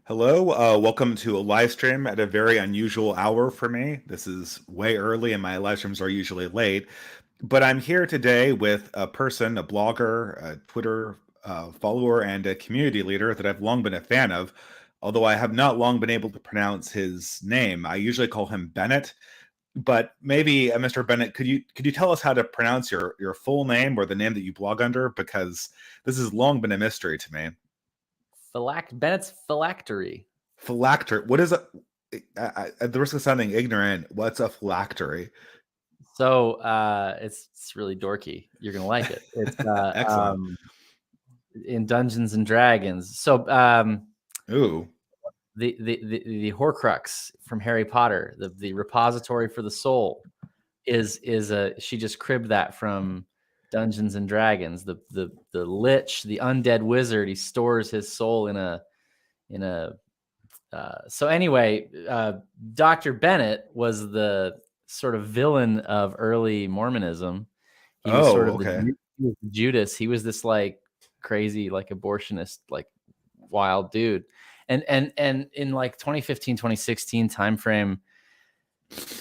Hello, welcome to a live stream at a very unusual hour for me. This is way early, and my live streams are usually late. But I'm here today with a person, a blogger, a Twitter follower, and a community leader that I've long been a fan of, although I have not long been able to pronounce his name. I usually call him Bennett, but maybe, Mr. Bennett, could you tell us how to pronounce your full name or the name that you blog under? Because this has long been a mystery to me. Bennett's Phylactery. Phylactery. What is a? At the risk of sounding ignorant, what's a phylactery? So it's really dorky. You're gonna like it. It's Excellent. in Dungeons and Dragons. So Ooh. the Horcrux from Harry Potter, the repository for the soul, is she just cribbed that from Dungeons and Dragons. The lich, the undead wizard, he stores his soul in a so anyway, Dr. Bennett was the sort of villain of early Mormonism. He was sort of Okay. the Judas. He was this like crazy, like abortionist, like wild dude. And in like 2015, 2016 timeframe,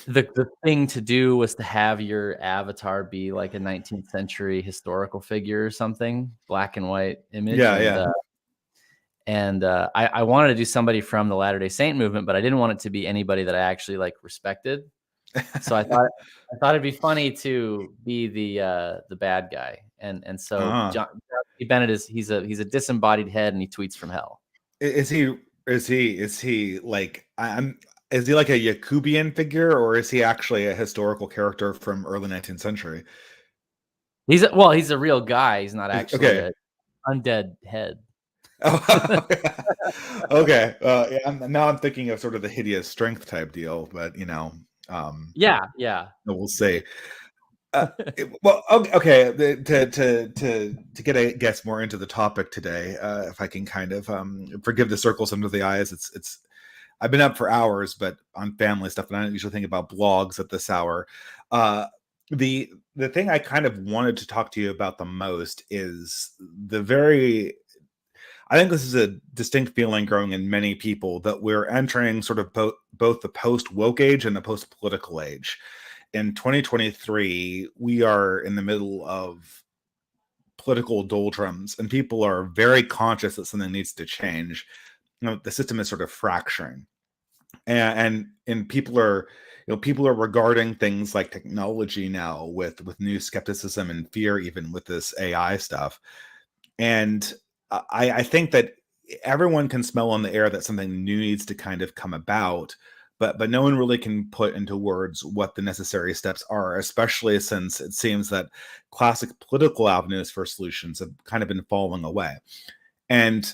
the thing to do was to have your avatar be like a 19th century historical figure or something, black and white image. Yeah. I wanted to do somebody from the Latter-day Saint movement, but I didn't want it to be anybody that I actually like respected. So I thought it'd be funny to be the bad guy. And so John C. Bennett he's a disembodied head, and he tweets from hell. Is he like is he like a Yakubian figure, or is he actually a historical character from early 19th century? He's a real guy. He's not actually Okay. an undead head. Oh, okay. Yeah, now I'm thinking of sort of the hideous strength type deal, but Yeah. we'll see. Well, okay. To get, I guess, more into the topic today, if I can kind of forgive the circles under the eyes, it's. I've been up for hours, but on family stuff, and I don't usually think about blogs at this hour. The thing I kind of wanted to talk to you about the most is the very. I think this is a distinct feeling growing in many people that we're entering sort of both the post-woke age and the post-political age. In 2023, we are in the middle of political doldrums, and people are very conscious that something needs to change. The system is sort of fracturing, and people are regarding things like technology now with new skepticism and fear, even with this AI stuff. And I think that everyone can smell on the air that something new needs to kind of come about, but no one really can put into words what the necessary steps are, especially since it seems that classic political avenues for solutions have kind of been falling away. And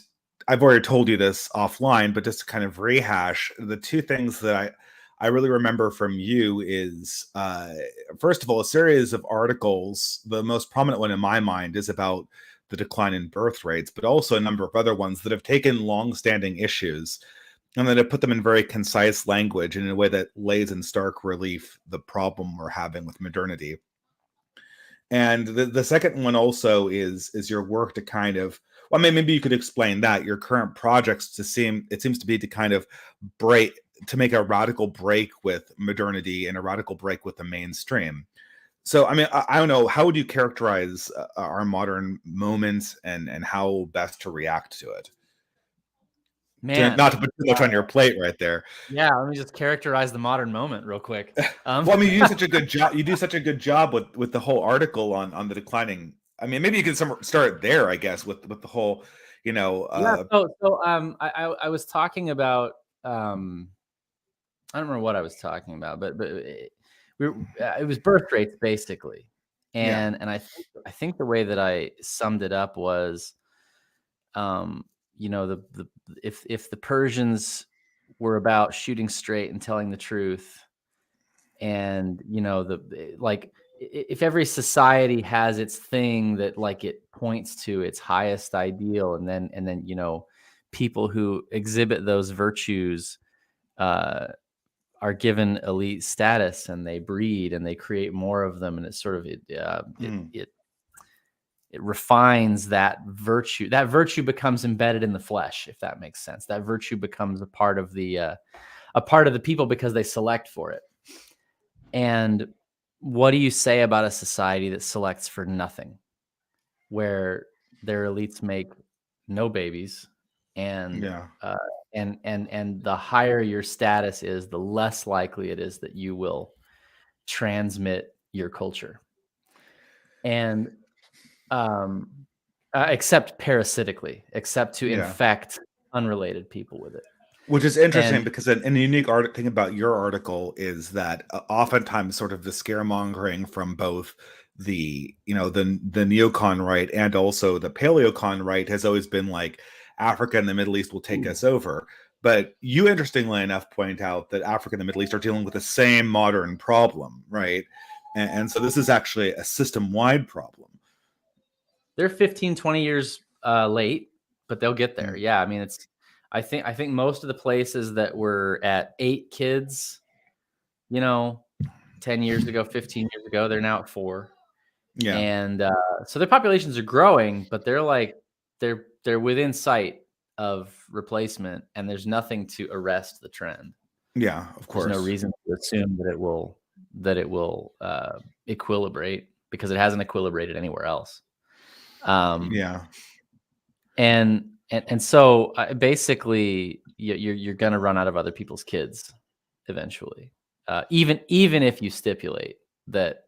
I've already told you this offline, but just to kind of rehash, the two things that I really remember from you is, first of all, a series of articles. The most prominent one in my mind is about the decline in birth rates, but also a number of other ones that have taken long-standing issues and then have put them in very concise language in a way that lays in stark relief the problem we're having with modernity. And the second one also is your work to kind of, well, I mean, maybe you could explain that your current projects it seems to be to kind of make a radical break with modernity and a radical break with the mainstream. So, I mean, I don't know, how would you characterize our modern moments and how best to react to it? Man. Not to put too much on your plate right there. Yeah, let me just characterize the modern moment real quick. Well, I mean, you do such a good job. You do such a good job with the whole article on the declining. I mean, maybe you can start there, I guess, with the whole, Yeah. I was talking about I don't remember what I was talking about, but it was birth rates basically, yeah. and I think the way that I summed it up was, the if the Persians were about shooting straight and telling the truth, and like if every society has its thing that like it points to its highest ideal, and then people who exhibit those virtues are given elite status, and they breed and they create more of them, and it's sort of it refines that virtue. That virtue becomes embedded in the flesh, if that makes sense. That virtue becomes a part of the people because they select for it. And what do you say about a society that selects for nothing, where their elites make no babies, and and the higher your status is, the less likely it is that you will transmit your culture, and except parasitically, except to infect unrelated people with it. Which is interesting And because a unique thing about your article is that oftentimes sort of the scaremongering from both the the neocon right and also the paleocon right has always been like Africa and the Middle East will take us over. But you, interestingly enough, point out that Africa and the Middle East are dealing with the same modern problem, right? And so this is actually a system-wide problem. They're 15, 20 years late, but they'll get there. Yeah, I mean, I think most of the places that were at 8 kids, 10 years ago, 15 years ago, they're now at 4. Yeah. And so their populations are growing, but they're within sight of replacement, and there's nothing to arrest the trend. Yeah, of course. There's no reason to assume that it will equilibrate, because it hasn't equilibrated anywhere else. And so basically you're going to run out of other people's kids eventually, even if you stipulate that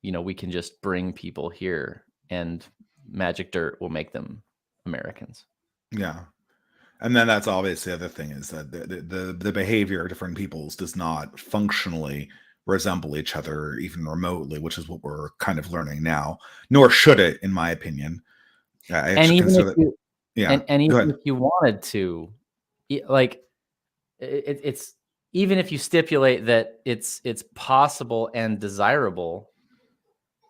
we can just bring people here and magic dirt will make them Americans. And then that's obviously the other thing, is that the behavior of different peoples does not functionally resemble each other even remotely, which is what we're kind of learning now, nor should it, in my opinion. And even if you wanted to, like, it's even if you stipulate that it's possible and desirable,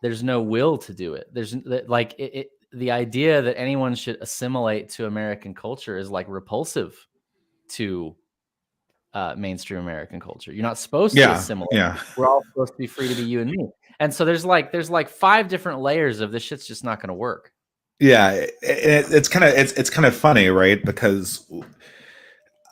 there's no will to do it. There's like the idea that anyone should assimilate to American culture is like repulsive to mainstream American culture. You're not supposed to assimilate. We're all supposed to be free to be you and me. And so there's like 5 different layers of this shit's just not going to work. Yeah, it's kind of funny, right? Because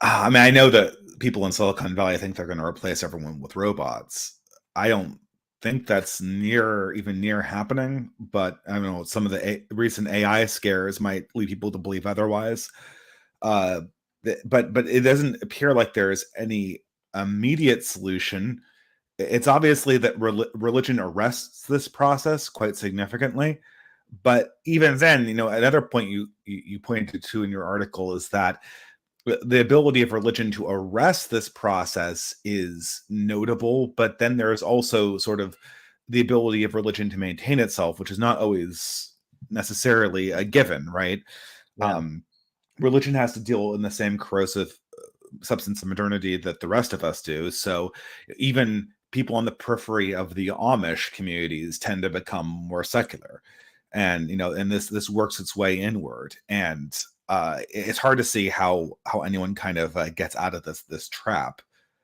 I mean, I know that people in Silicon Valley think they're going to replace everyone with robots. I don't think that's even near happening, but I don't know, some of the recent AI scares might lead people to believe otherwise. But it doesn't appear like there's any immediate solution. It's obviously that religion arrests this process quite significantly. But even then, another point you pointed to in your article is that the ability of religion to arrest this process is notable, but then there's also sort of the ability of religion to maintain itself, which is not always necessarily a given, right? Yeah. Religion has to deal in the same corrosive substance of modernity that the rest of us do. So even people on the periphery of the Amish communities tend to become more secular. And and this works its way inward, and it's hard to see how anyone kind of gets out of this trap,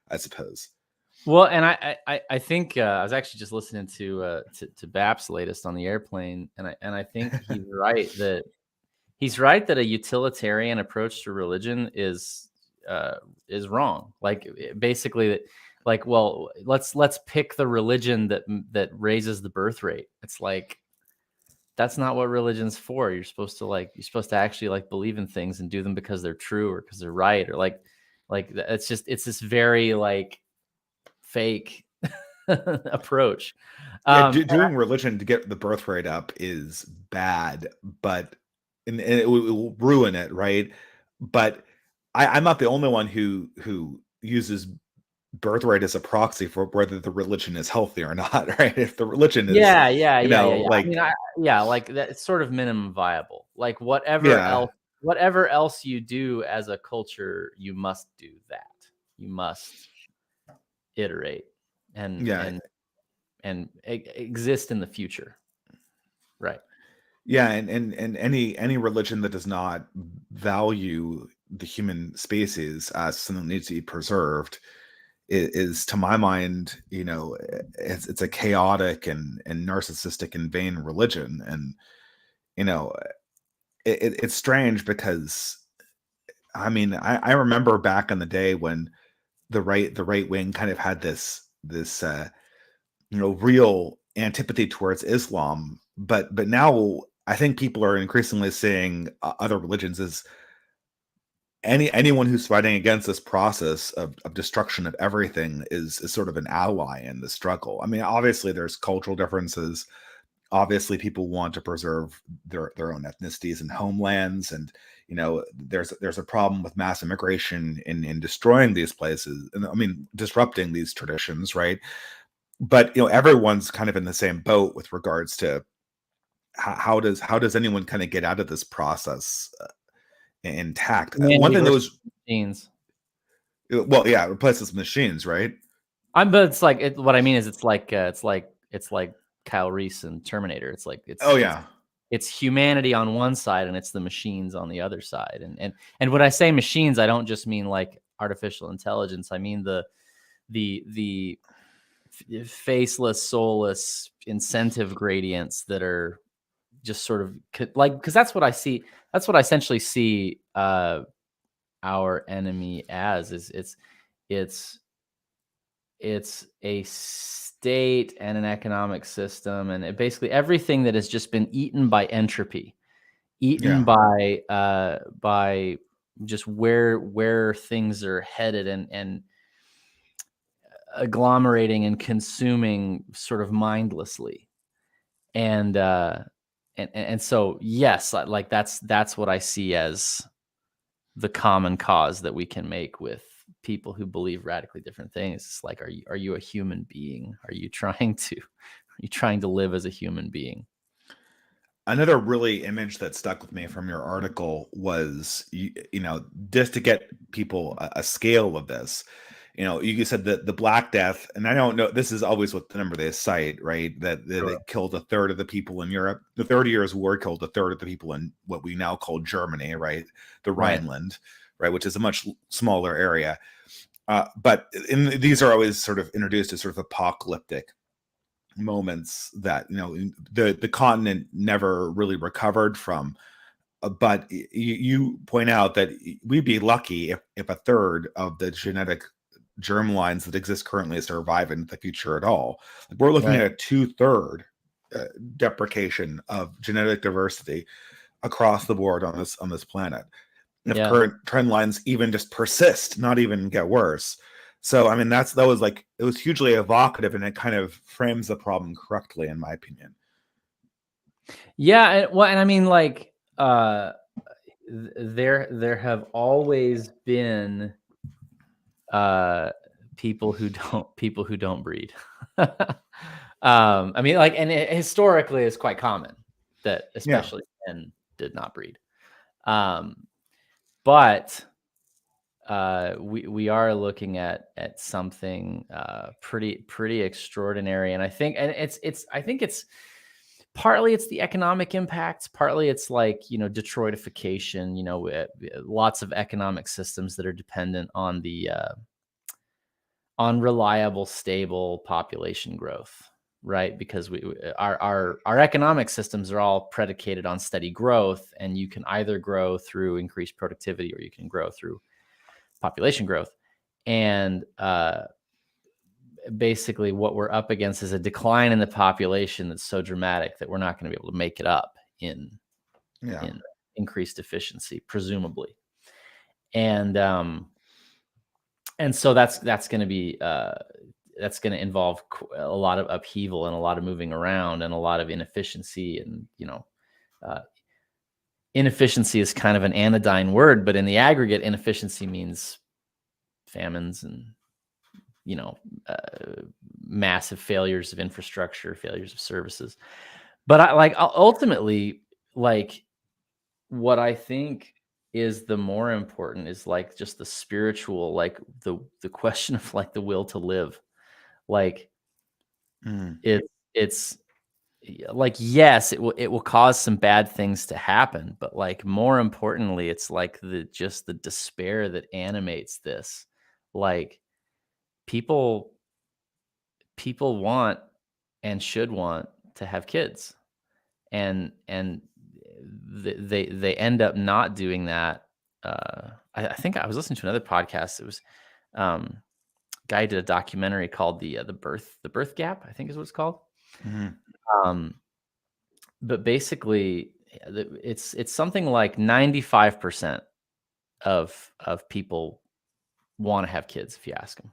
I suppose. Well, and I think I was actually just listening to Bap's latest on the airplane, and I think he's right that a utilitarian approach to religion is wrong. Like, basically that, like, well, let's pick the religion that raises the birth rate. It's like, that's not what religion's for. You're supposed to actually like believe in things and do them because they're true or because they're right, or like it's this very like fake approach. Doing religion to get the birth rate up is bad, but and it will ruin it, right? But I'm not the only one who uses birth rate as a proxy for whether the religion is healthy or not, right? If the religion is, yeah. like, I mean, like that, it's sort of minimum viable. Like whatever else you do as a culture, you must do that. You must iterate and exist in the future, right? Yeah, and any religion that does not value the human species as something that needs to be preserved is to my mind, it's a chaotic and narcissistic and vain religion. And you know, it's strange because I mean, I remember back in the day when the right wing kind of had this real antipathy towards Islam, but now I think people are increasingly seeing other religions as anyone who's fighting against this process of destruction of everything is sort of an ally in the struggle. I mean, obviously there's cultural differences. Obviously, people want to preserve their own ethnicities and homelands, and there's a problem with mass immigration in destroying these places, and I mean disrupting these traditions, right? But everyone's kind of in the same boat with regards to how does anyone kind of get out of this process intact. One Humanity thing that versus was machines. well, yeah, replaces machines, right? But it's like what I mean is it's like Kyle Reese and Terminator. It's like Oh yeah, it's humanity on one side and it's the machines on the other side. And when I say machines, I don't just mean like artificial intelligence. I mean the faceless, soulless incentive gradients that are just sort of like, because that's what I see. That's what I essentially see our enemy as is it's it's a state and an economic system, and basically everything that has just been eaten by entropy, eaten yeah. by just where things are headed, and agglomerating and consuming sort of mindlessly. And and so yes, like that's what I see as the common cause that we can make with people who believe radically different things. It's like, are you a human being? Are you trying to live as a human being? Another really image that stuck with me from your article was just to get people a scale of this. You said that the Black Death, and I don't know, this is always what the number they cite, right? That Sure. it killed a third of the people in Europe. The 30 Years' War killed a third of the people in what we now call Germany, right? The Right. Rhineland, right, which is a much smaller area. But these are always sort of introduced as sort of apocalyptic moments that the continent never really recovered from. But you point out that we'd be lucky if a third of the genetic germlines that exist currently survive in the future at all. Like, we're looking Right. at a two-third deprecation of genetic diversity across the board on this planet. And if Yeah. current trend lines even just persist, not even get worse. So I mean that was like, it was hugely evocative, and it kind of frames the problem correctly, in my opinion. Yeah. And I mean, like, there have always been uh people who don't breed. I mean, like, and historically it's quite common that Yeah. especially men did not breed. um but we are looking at something pretty extraordinary, and I think it's partly it's the economic impacts, partly it's like, Detroitification, lots of economic systems that are dependent on reliable, stable population growth, right? Because our economic systems are all predicated on steady growth, and you can either grow through increased productivity or you can grow through population growth. And basically, what we're up against is a decline in the population that's so dramatic that we're not going to be able to make it up Yeah. in increased efficiency, presumably. And so that's going to be that's going to involve a lot of upheaval and a lot of moving around and a lot of inefficiency. And uh, inefficiency is kind of an anodyne word, but in the aggregate, inefficiency means famines and you know massive failures of infrastructure, failures of services. But ultimately, like, what I think is the more important is like just the spiritual, like the question of like the will to live. Like, Mm. it's like, yes, it will cause some bad things to happen, but like more importantly, it's like the despair that animates this. Like, people people want and should want to have kids, and they end up not doing that. I think I was listening to another podcast. It was guy did a documentary called the birth gap, I think is what it's called. But basically, it's something like 95% of people want to have kids if you ask them.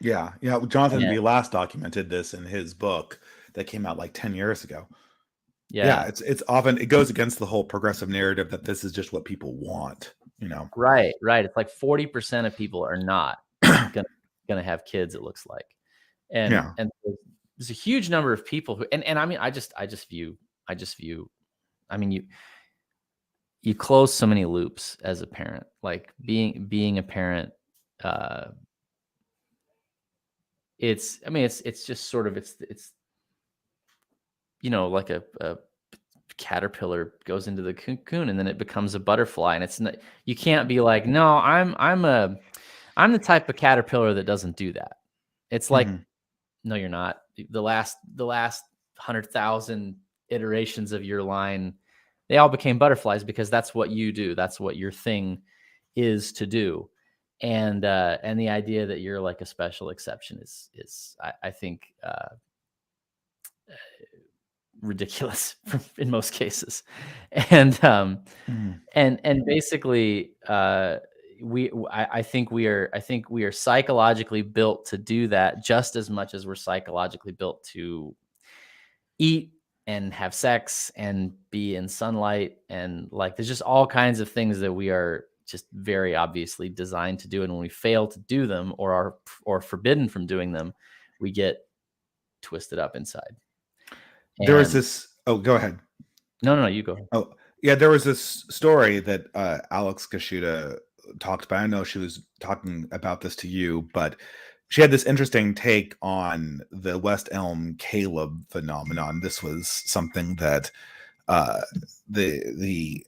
Yeah. Jonathan B. Last documented this in his book that came out like 10 years ago. Yeah, it's often, it goes against the whole progressive narrative that this is just what people want, Right. It's like 40% of people are not gonna have kids, it looks like. And there's a huge number of people who, and I mean, I just view, I mean, you close so many loops as a parent, like being a parent. It's just sort of, it's like a caterpillar goes into the cocoon and then it becomes a butterfly, and it's not, you can't be like, no, I'm the type of caterpillar that doesn't do that. It's like, no, you're not. The last 100,000 iterations of your line, they all became butterflies because that's what you do. That's what your thing is to do. And the idea that you're like a special exception is I think ridiculous in most cases. And and basically I think we are psychologically built to do that just as much as we're psychologically built to eat and have sex and be in sunlight, and like there's just all kinds of things that we are just very obviously designed to do, and when we fail to do them or are forbidden from doing them, we get twisted up inside. There was this, go ahead. No, you go ahead. Oh, yeah, there was this story that Alex Kashuda talked about. I know she was talking about this to you, but she had this interesting take on the West Elm Caleb phenomenon. This was something that the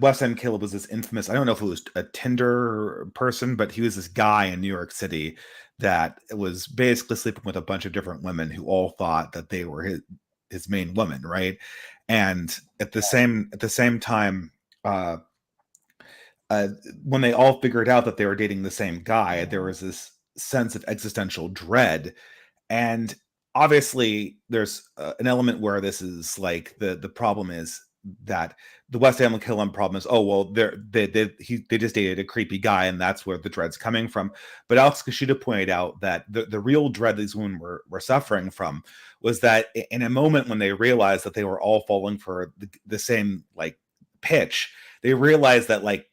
West End Caleb was this infamous, I don't know if it was a Tinder person, but he was this guy in New York City that was basically sleeping with a bunch of different women who all thought that they were his main woman, right? And at the same time, when they all figured out that they were dating the same guy, there was this sense of existential dread. And obviously, there's an element where this is like the problem is that the West Ham Killam problem is, oh well, they just dated a creepy guy, and that's where the dread's coming from. But Alex Kashuda pointed out that the real dread these women were suffering from was that in a moment when they realized that they were all falling for the same like pitch, they realized that like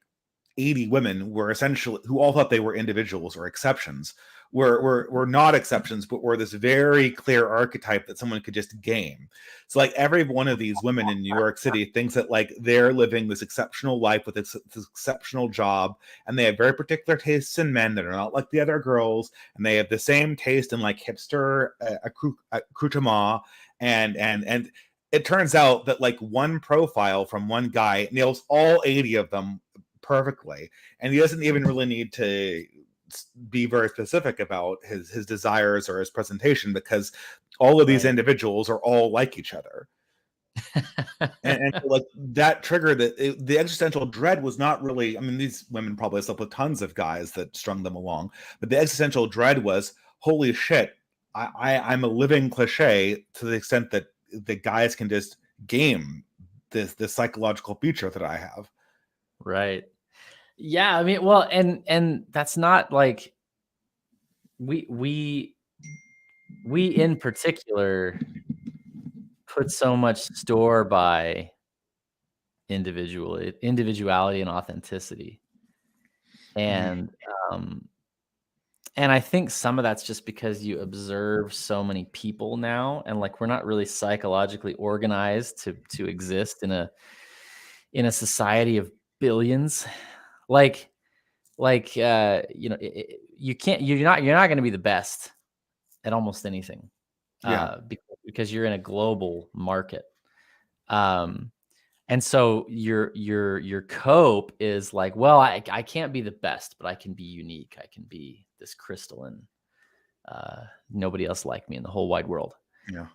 80 women were essentially, who all thought they were individuals or exceptions, were not exceptions, but were this very clear archetype that someone could just game. So like every one of these women in New York City thinks that like they're living this exceptional life with this exceptional job, and they have very particular tastes in men that are not like the other girls, and they have the same taste in like hipster accoutrement, and it turns out that like one profile from one guy nails all 80 of them perfectly, and he doesn't even really need to be very specific about his desires or his presentation, because all of these individuals are all like each other. and like that triggered the existential dread was not really, I mean, these women probably slept with tons of guys that strung them along, but the existential dread was, holy shit, I'm a living cliche, to the extent that the guys can just game this psychological feature that I have. Right. Yeah, I mean, well, and that's not like we in particular put so much store by individuality and authenticity. And and I think some of that's just because you observe so many people now, and like we're not really psychologically organized to exist in a society of billions. Like you can't, you're not going to be the best at almost anything, because you're in a global market. And so your cope is like, well, I can't be the best, but I can be unique. I can be this crystalline, nobody else like me in the whole wide world. Yeah.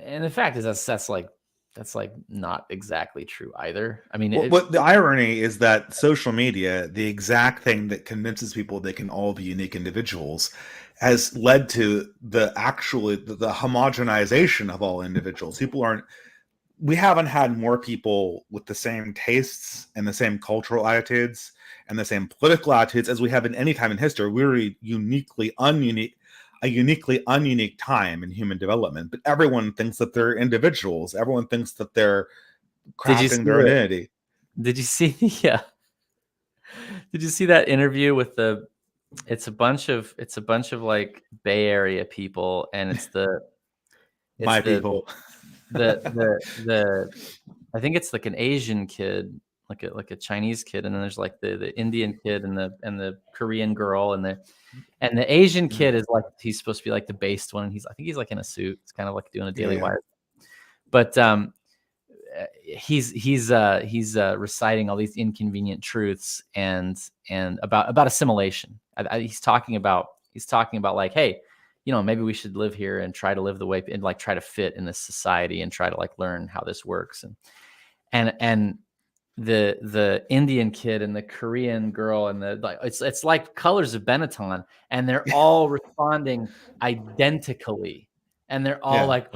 And the fact is that's like not exactly true either. I mean, What the irony is that social media, the exact thing that convinces people they can all be unique individuals, has led to the homogenization of all individuals. We haven't had more people with the same tastes and the same cultural attitudes and the same political attitudes as we have in any time in history. We're a uniquely ununique time in human development, but everyone thinks that they're individuals. Everyone thinks that they're crafting their identity. Did you see yeah. Did you see that interview with it's a bunch of like Bay Area people, and it's My people. the I think it's like an Asian kid, like a Chinese kid, and then there's like the Indian kid and the Korean girl, and the Asian kid is like, he's supposed to be like the based one, and I think he's like in a suit. It's kind of like doing a Daily Wire. But he's reciting all these inconvenient truths and about assimilation. He's talking about like, hey, maybe we should live here and try to live the way and like try to fit in this society and try to like learn how this works. And the Indian kid and the Korean girl and it's like colors of Benetton, and they're all responding identically. And they're all like,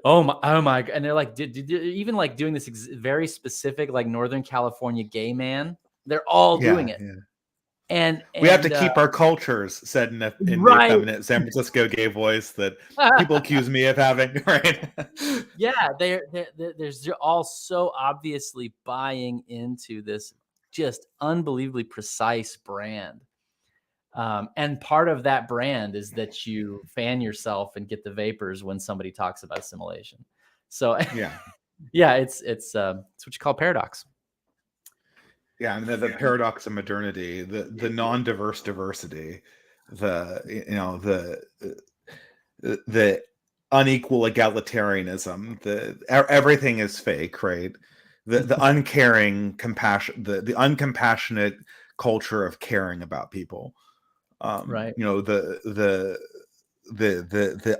oh my, and they're like, even like doing this very specific, like Northern California gay man. They're all doing it. Yeah. And we have to keep our cultures, said in the effeminate San Francisco gay voice that people accuse me of having, right? Yeah, they're all so obviously buying into this just unbelievably precise brand. And part of that brand is that you fan yourself and get the vapors when somebody talks about assimilation. So yeah, it's what you call paradox. Yeah, I mean the paradox of modernity, the non-diverse diversity, the unequal egalitarianism, everything is fake, right? The uncaring compassion, the uncompassionate culture of caring about people. Right. The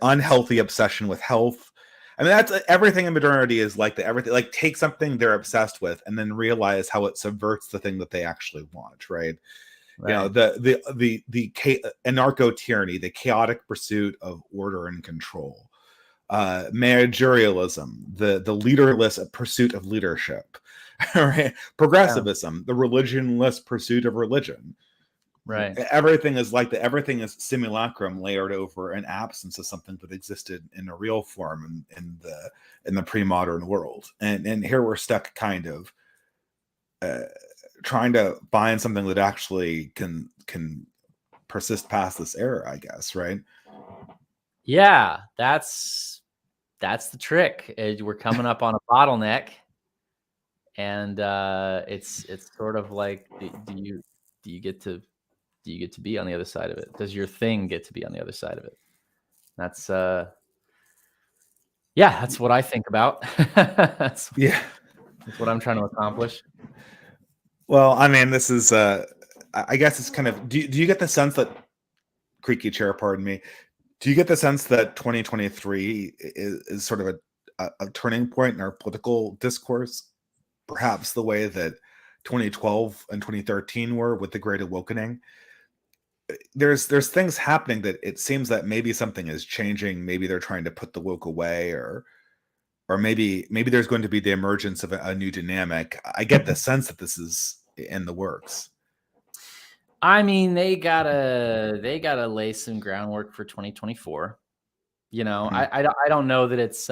unhealthy obsession with health. I mean, that's everything in modernity is like that. Everything, like, take something they're obsessed with and then realize how it subverts the thing that they actually want, right? The anarcho tyranny, the chaotic pursuit of order and control, managerialism, the leaderless pursuit of leadership, right? Progressivism, the religionless pursuit of religion. Right. Everything is like that. Everything is simulacrum layered over an absence of something that existed in a real form in the pre-modern world. And here we're stuck kind of trying to find something that actually can persist past this era, I guess, right? Yeah, that's the trick. We're coming up on a bottleneck, and it's sort of like, do you get to be on the other side of it? Does your thing get to be on the other side of it? That's that's what I think about. That's what I'm trying to accomplish. Well, I mean, this is I guess it's kind of, do you get the sense that, creaky chair, pardon me, do you get the sense that 2023 is sort of a turning point in our political discourse, perhaps the way that 2012 and 2013 were with the Great Awakening? There's things happening that it seems that maybe something is changing. Maybe they're trying to put the woke away, or maybe there's going to be the emergence of a new dynamic. I get the sense that this is in the works. I mean, they gotta lay some groundwork for 2024. I don't know that it's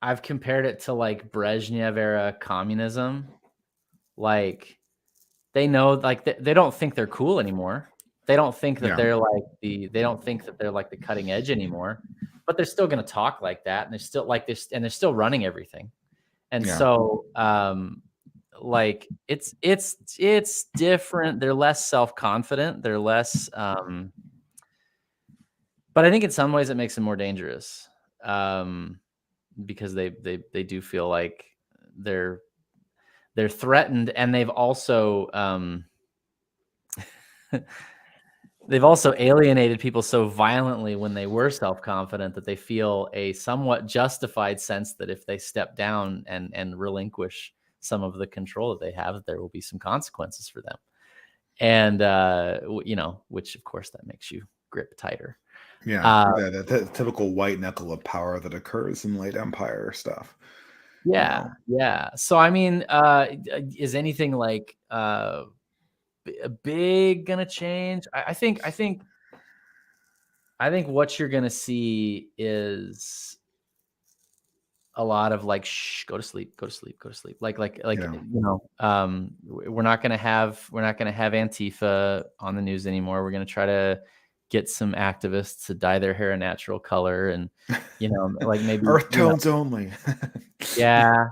I've compared it to like Brezhnev era communism. Like, they know, like, they don't think they're cool anymore. They don't think that they're like the cutting edge anymore, but they're still going to talk like that. And they're still like this, and they're still running everything. And so, like, it's different. They're less self-confident. They're less, but I think in some ways it makes them more dangerous, because they do feel like they're threatened, and they've also they've also alienated people so violently when they were self-confident that they feel a somewhat justified sense that if they step down and relinquish some of the control that they have, that there will be some consequences for them. And, which of course that makes you grip tighter. Yeah, the typical white knuckle of power that occurs in late Empire stuff. Yeah, yeah. So I mean, is anything like big gonna change? I think what you're gonna see is a lot of like, shh, go to sleep, go to sleep, go to sleep. We're not gonna have Antifa on the news anymore. We're gonna try to get some activists to dye their hair a natural color, and like maybe Earth tones only. yeah.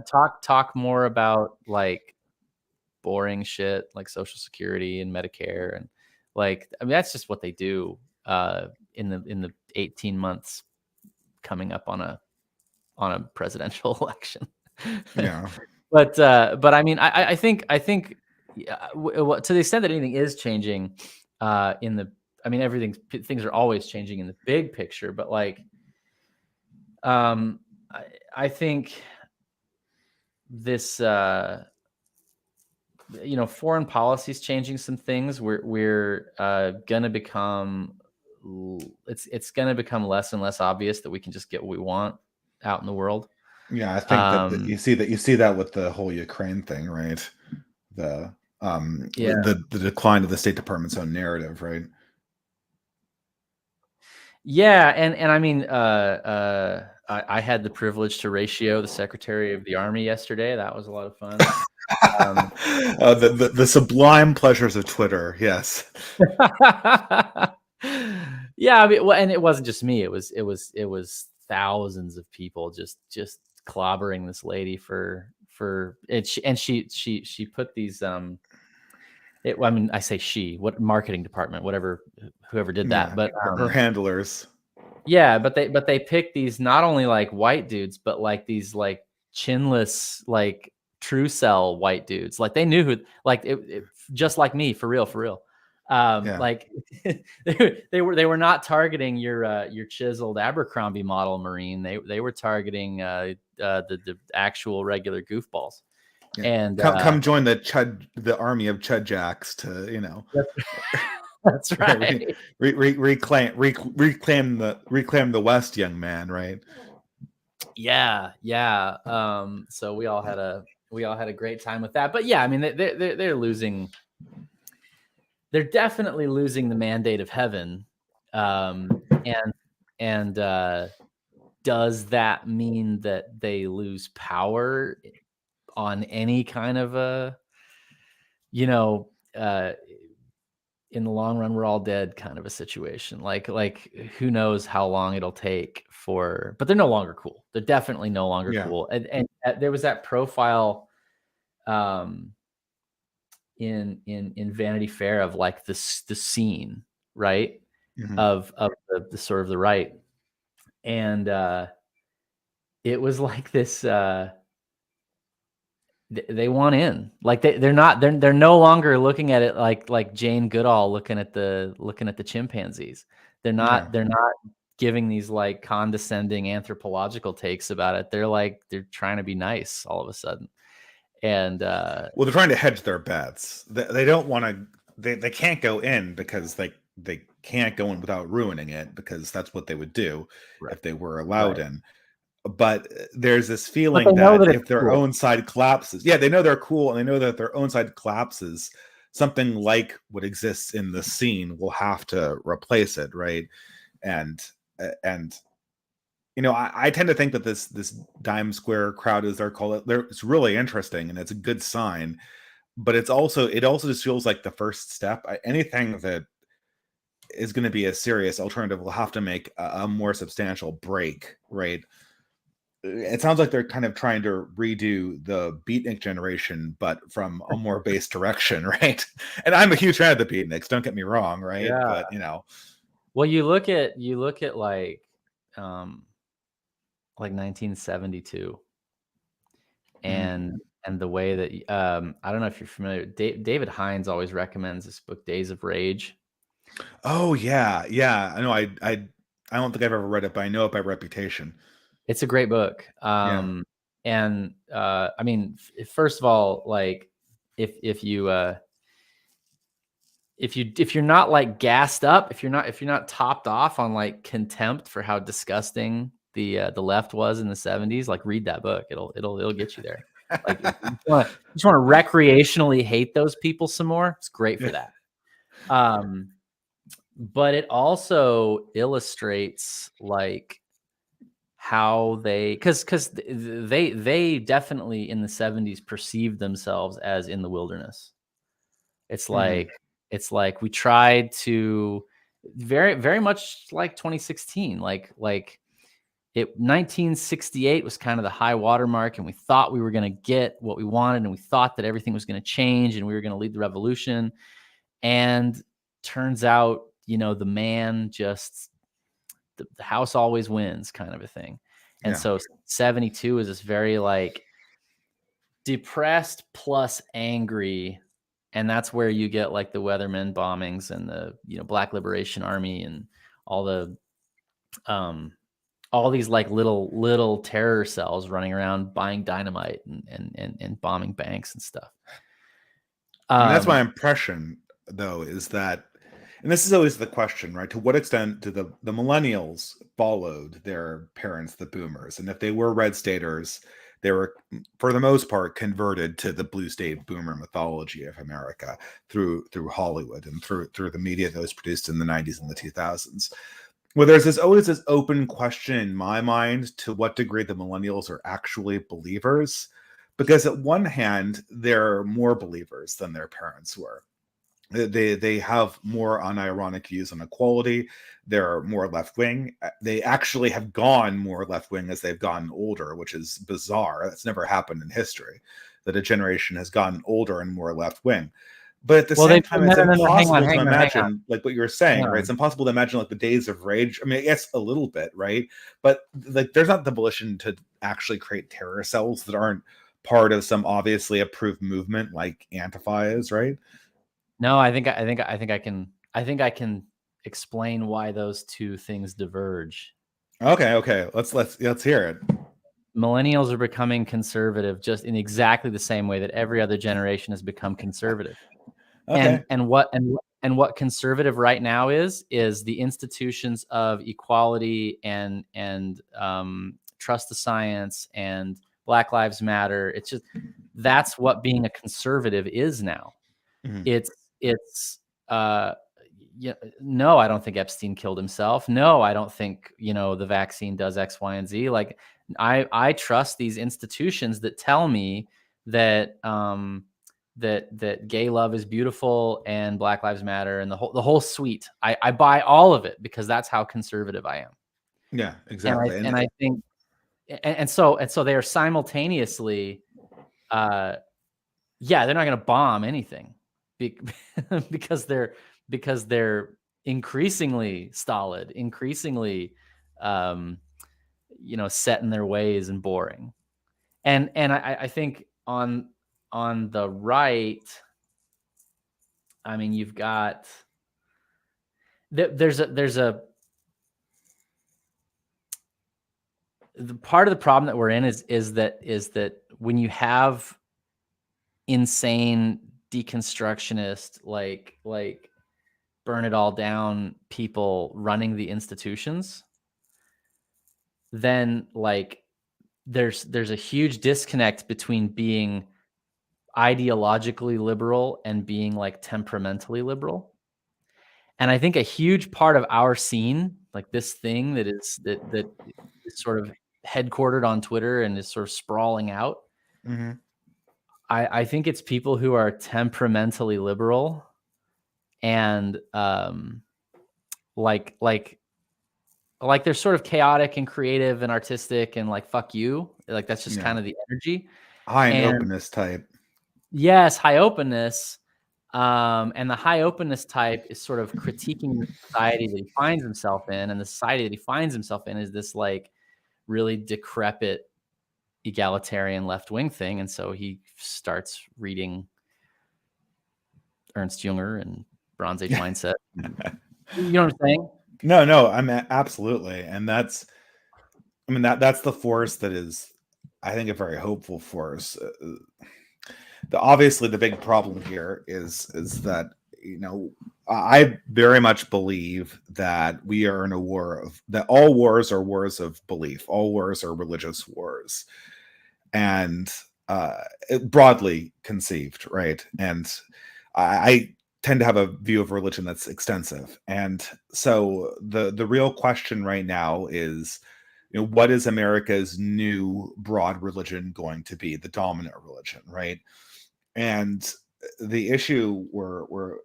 Talk more about like boring shit like Social Security and Medicare, and like I mean that's just what they do in the 18 months coming up on a presidential election. Yeah. But I mean I think to the extent that anything is changing in the I mean things are always changing in the big picture, but like I think this foreign policy is changing some things. We're gonna become it's gonna become less and less obvious that we can just get what we want out in the world. Yeah, I think that you see that with the whole Ukraine thing, right? The the decline of the State Department's own narrative, right? Yeah, and I mean, I had the privilege to ratio the Secretary of the Army yesterday. That was a lot of fun. The sublime pleasures of Twitter, yes. Yeah, I mean, well, and it wasn't just me. It was thousands of people just clobbering this lady for it. She put these I mean, I say what marketing department, whoever did that, but her handlers. Yeah, but they picked these not only like white dudes, but like these like chinless, like true cell white dudes. Like they knew who, like just like me, for real. Like they were not targeting your chiseled Abercrombie model Marine. They were targeting the actual regular goofballs. Yeah. And come join the army of Chud Jacks to That's right. reclaim the West, young man. Right? Yeah. So we all had a great time with that. But yeah, I mean, they're losing. They're definitely losing the mandate of heaven. And does that mean that they lose power on any kind of a, in the long run, we're all dead kind of a situation. Like who knows how long it'll take but they're no longer cool. They're definitely no longer cool. And there was that profile in Vanity Fair of like the scene, right? Mm-hmm. Of the sort of the right. And it was like this they want in. Like they're no longer looking at it like Jane Goodall looking at the chimpanzees. They're not giving these like condescending anthropological takes about it. They're trying to be nice all of a sudden. And well, they're trying to hedge their bets. They don't want to. They can't go in because they can't go in without ruining it, because that's what they would do if they were allowed in. But there's this feeling that if their own side collapses, they know they're cool, and they know that if their own side collapses, something like what exists in the scene will have to replace it, right? And I tend to think that this dime square crowd, as they're called, it's really interesting and it's a good sign. But it also just feels like the first step. Anything that is going to be a serious alternative will have to make a more substantial break, right? It sounds like they're kind of trying to redo the beatnik generation, but from a more base direction, right? And I'm a huge fan of the beatniks, don't get me wrong, right? Yeah. But well, you look at like 1972 and the way that I don't know if you're familiar. David Hines always recommends this book, Days of Rage. Oh yeah, yeah. I know. I don't think I've ever read it, but I know it by reputation. It's a great book. Yeah. And I mean, first of all, like if you if you're not like gassed up, if you're not topped off on like contempt for how disgusting the left was in the 70s, like read that book. It'll get you there. Like if you just want to recreationally hate those people some more, it's great for Yeah. that. But it also illustrates like how they because they definitely in the 70s perceived themselves as in the wilderness. It's Mhm. like we tried to very very much like 2016, like it 1968 was kind of the high watermark, and we thought we were going to get what we wanted, and we thought that everything was going to change and we were going to lead the revolution. And turns out, the man just the house always wins kind of a thing. And Yeah. so 72 is this very like depressed plus angry, and that's where you get like the Weathermen bombings and the Black Liberation Army and all the um all these like little terror cells running around buying dynamite and bombing banks and stuff. I mean, that's my um impression, though, is that, and this is always the question, right? To what extent do the millennials followed their parents, the boomers, and if they were red staters, they were, for the most part, converted to the blue state boomer mythology of America through Hollywood and through the media that was produced in the '90s and the 2000s. Well, there's always this open question in my mind to what degree the millennials are actually believers, because at one hand they're more believers than their parents were. They have more unironic views on equality. They're more left wing. They actually have gone more left wing as they've gotten older, which is bizarre. That's never happened in history, that a generation has gotten older and more left wing. But at the well same they time, no it's no no no hang on impossible to hang on hang on imagine, like what you were hang saying, right? It's on. impossible to imagine like the days of rage. I mean, yes, a little bit, right? But like, there's not the volition to actually create terror cells that aren't part of some obviously approved movement like Antifa is, right? No, I think I can explain why those two things diverge. Okay, okay. Let's hear it. Millennials are becoming conservative just in exactly the same way that every other generation has become conservative. And Okay. what conservative right now is the institutions of equality and trust the science and Black Lives Matter. It's just that's what being a conservative is now. Mhm. It's yeah, no, I don't think Epstein killed himself. No, I don't think, the vaccine does X, Y, and Z. Like I trust these institutions that tell me that that gay love is beautiful and Black Lives Matter and the whole suite. I buy all of it because that's how conservative I am. Yeah, And I exactly. and I think and so they are simultaneously uh yeah, they're not going to bomb anything be- because they're increasingly stolid, increasingly um, set in their ways and boring. And I think on the right, I mean, you've got there's a the part of the problem that we're in is that when you have insane deconstructionist like burn it all down people running the institutions, then like there's a huge disconnect between being ideologically liberal and being like temperamentally liberal. And I think a huge part of our scene, like this thing that is sort of headquartered on Twitter and is sort of sprawling out, Mhm. I think it's people who are temperamentally liberal and like like like they're sort of chaotic and creative and artistic and like fuck you, like that's just Yeah. kind of the energy. High and And openness type. yes, high openness. And the high openness type is sort of critiquing the society that he finds himself in, and the society that he finds himself in is this like really decrepit egalitarian left wing thing. And so he starts reading Ernst Jünger and Bronze Age mindset. You know what I'm saying? No, I'm absolutely, and that's the force that is, I think, a very hopeful force. Obviously the big problem here is that, I very much believe that we are in a that all wars are wars of belief, all wars are religious wars, and broadly conceived, right? And I tend to have a view of religion that's extensive, and so the real question right now is, what is America's new broad religion going to be, the dominant religion, right? And the issue we're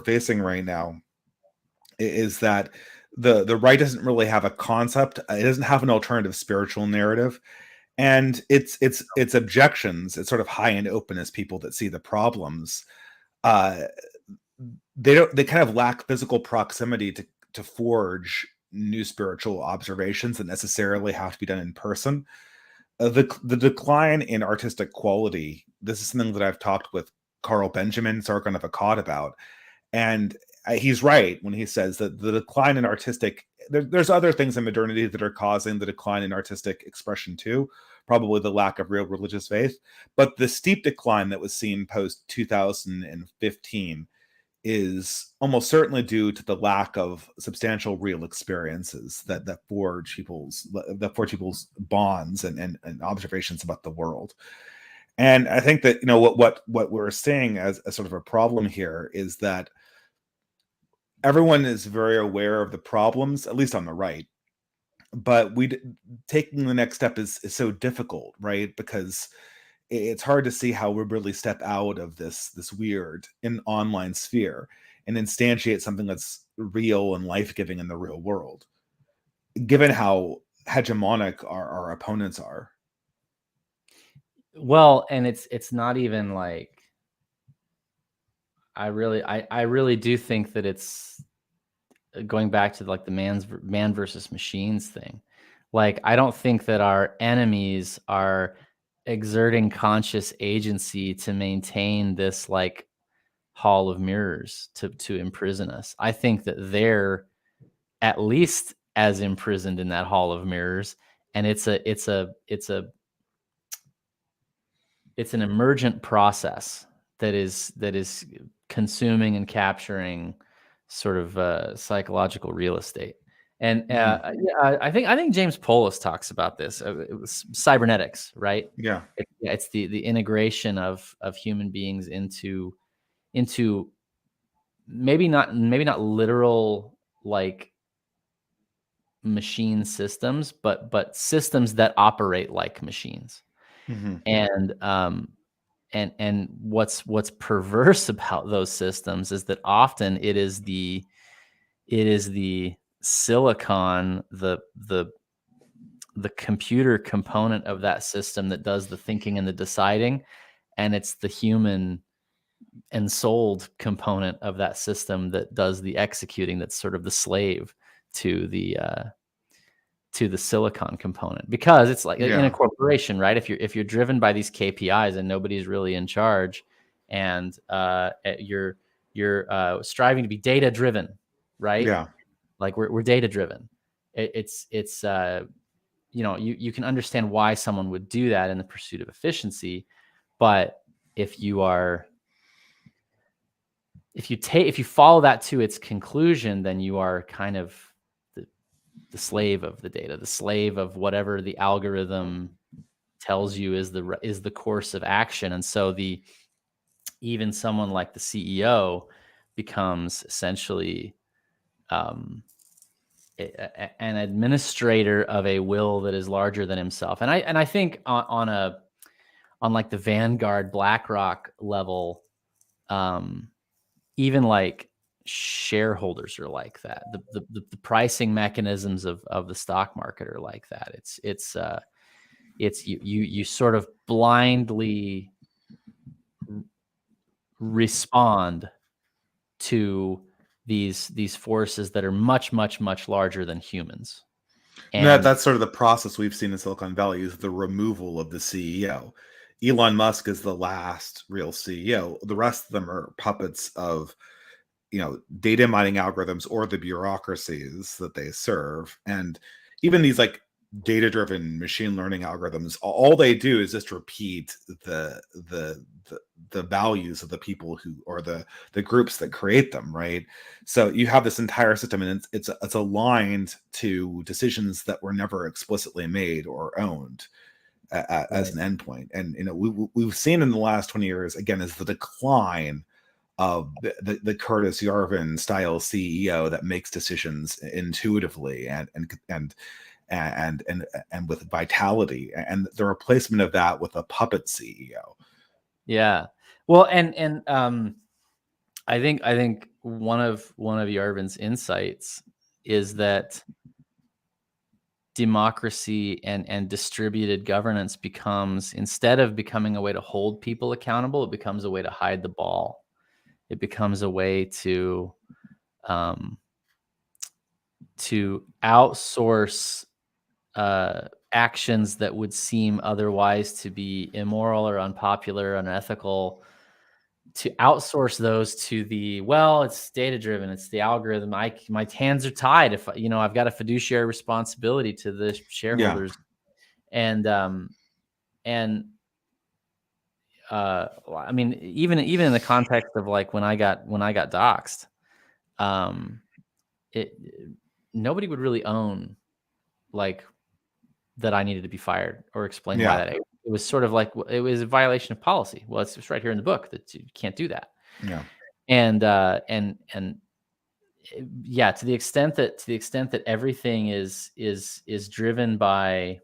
facing right now is that the right doesn't really have a concept. It doesn't have an alternative spiritual narrative, and its objections, it's sort of high and open as people that see the problems. Uh, they kind of lack physical proximity to forge new spiritual observations that necessarily have to be done in person. The decline in artistic quality, this is something that I've talked with Carl Benjamin, Sargon of Akkad, about, and he's right when he says that the decline in artistic, there's other things in modernity that are causing the decline in artistic expression too, probably the lack of real religious faith, but the steep decline that was seen post 2015 is almost certainly due to the lack of substantial real experiences that forge people's bonds and observations about the world. And I think that, what we're seeing as a sort of a problem here is that everyone is very aware of the problems, at least on the right, but taking the next step is so difficult, right? Because it's hard to see how we really step out of this weird online sphere and instantiate something that's real and life-giving in the real world, given how hegemonic our opponents are. Well, and it's not even like, I really do think that it's going back to like the man versus machines thing. Like, I don't think that our enemies are exerting conscious agency to maintain this like hall of mirrors to imprison us. I think that they're at least as imprisoned in that hall of mirrors, and it's an emergent process that is consuming and capturing sort of psychological real estate. And yeah, I think James Polis talks about this. It was cybernetics, right? Yeah. It's the integration of human beings into maybe not literal like machine systems, but systems that operate like machines. Mm-hmm. And what's perverse about those systems is that often it is the silicon, the computer component of that system that does the thinking and the deciding, and it's the human ensouled component of that system that does the executing, that's sort of the slave to the silicon component. Because it's like in a corporation, right? If you're driven by these KPIs and nobody's really in charge, and you're striving to be data driven, right? Yeah. Like we're data driven. It's you can understand why someone would do that in the pursuit of efficiency, but if you follow that to its conclusion, then you are kind of the slave of the data, the slave of whatever the algorithm tells you is the course of action. And so even someone like the CEO becomes essentially an administrator of a will that is larger than himself. And I think on like the Vanguard BlackRock level, even like shareholders are like that. The pricing mechanisms of the stock market are like that. It's you sort of blindly respond to these forces that are much larger than humans. And that's sort of the process we've seen in Silicon Valley, is the removal of the CEO. Elon Musk is the last real CEO. The rest of them are puppets of data mining algorithms or the bureaucracies that they serve. And even these like data-driven machine learning algorithms, all they do is just repeat the values of the people who, or the groups that create them, right? So you have this entire system, and it's aligned to decisions that were never explicitly made or owned as an endpoint. And we've seen in the last 20 years, again, is the decline of the Curtis Yarvin style CEO that makes decisions intuitively and with vitality, and the replacement of that with a puppet CEO. Yeah. Well, and I think one of Yarvin's insights is that democracy and distributed governance becomes, instead of becoming a way to hold people accountable, it becomes a way to hide the ball. It becomes a way to outsource actions that would seem otherwise to be immoral or unpopular, unethical, to outsource those to it's data driven, it's the algorithm. My hands are tied. If I've got a fiduciary responsibility to the shareholders. Yeah. I mean, even in the context of like when I got doxxed, nobody would really own like that I needed to be fired or explain why that. It was sort of like, it was a violation of policy. Well, it's right here in the book that you can't do that. Yeah. And yeah, to the extent that everything is driven by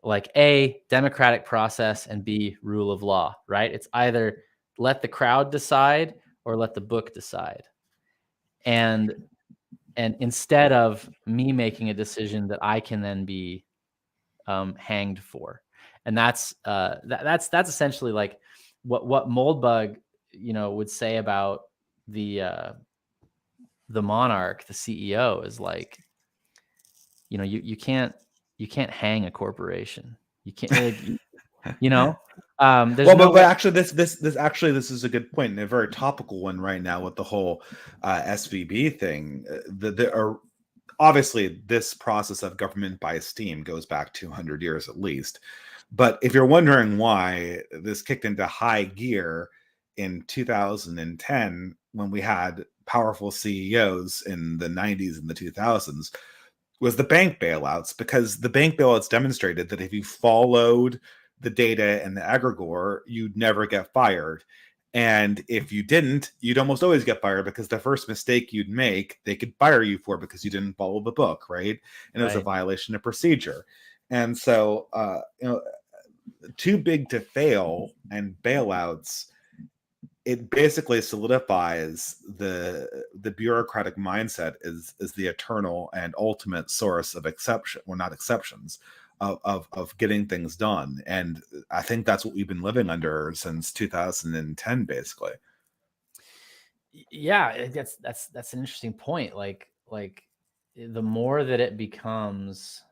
like A, democratic process, and B, rule of law, right? It's either let the crowd decide or let the book decide. And instead of me making a decision that I can then be hanged for. And that's essentially like what Moldbug, would say about the monarch, the CEO, is like, you can't hang a corporation. You can't, there's but actually this is a good point, and a very topical one right now with the whole SVB thing. There are obviously, this process of government by steam goes back 200 years at least. But if you're wondering why this kicked into high gear in 2010, when we had powerful CEOs in the 90s and the 2000s, was the bank bailouts, because the bank bailouts demonstrated that if you followed the data and the egregore, you'd never get fired. And if you didn't, you'd almost always get fired, because the first mistake you'd make, they could fire you for, because you didn't follow the book, right? And it was a violation of procedure. And so, too big to fail and bailouts, it basically solidifies the bureaucratic mindset is the eternal and ultimate source of exception, well, not exceptions, of getting things done. And I think that's what we've been living under since 2010, basically. Yeah, that's an interesting point. Like the more that it becomes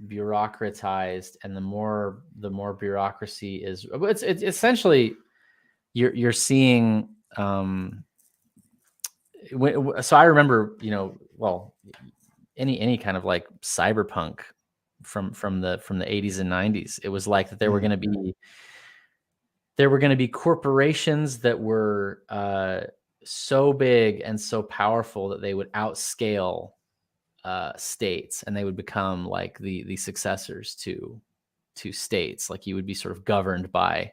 bureaucratized, and the more bureaucracy is, it's essentially you're seeing. So I remember, any kind of like cyberpunk from the 80s and 90s, it was like that there were going to be corporations that were so big and so powerful that they would outscale states, and they would become like the successors to states. Like you would be sort of governed by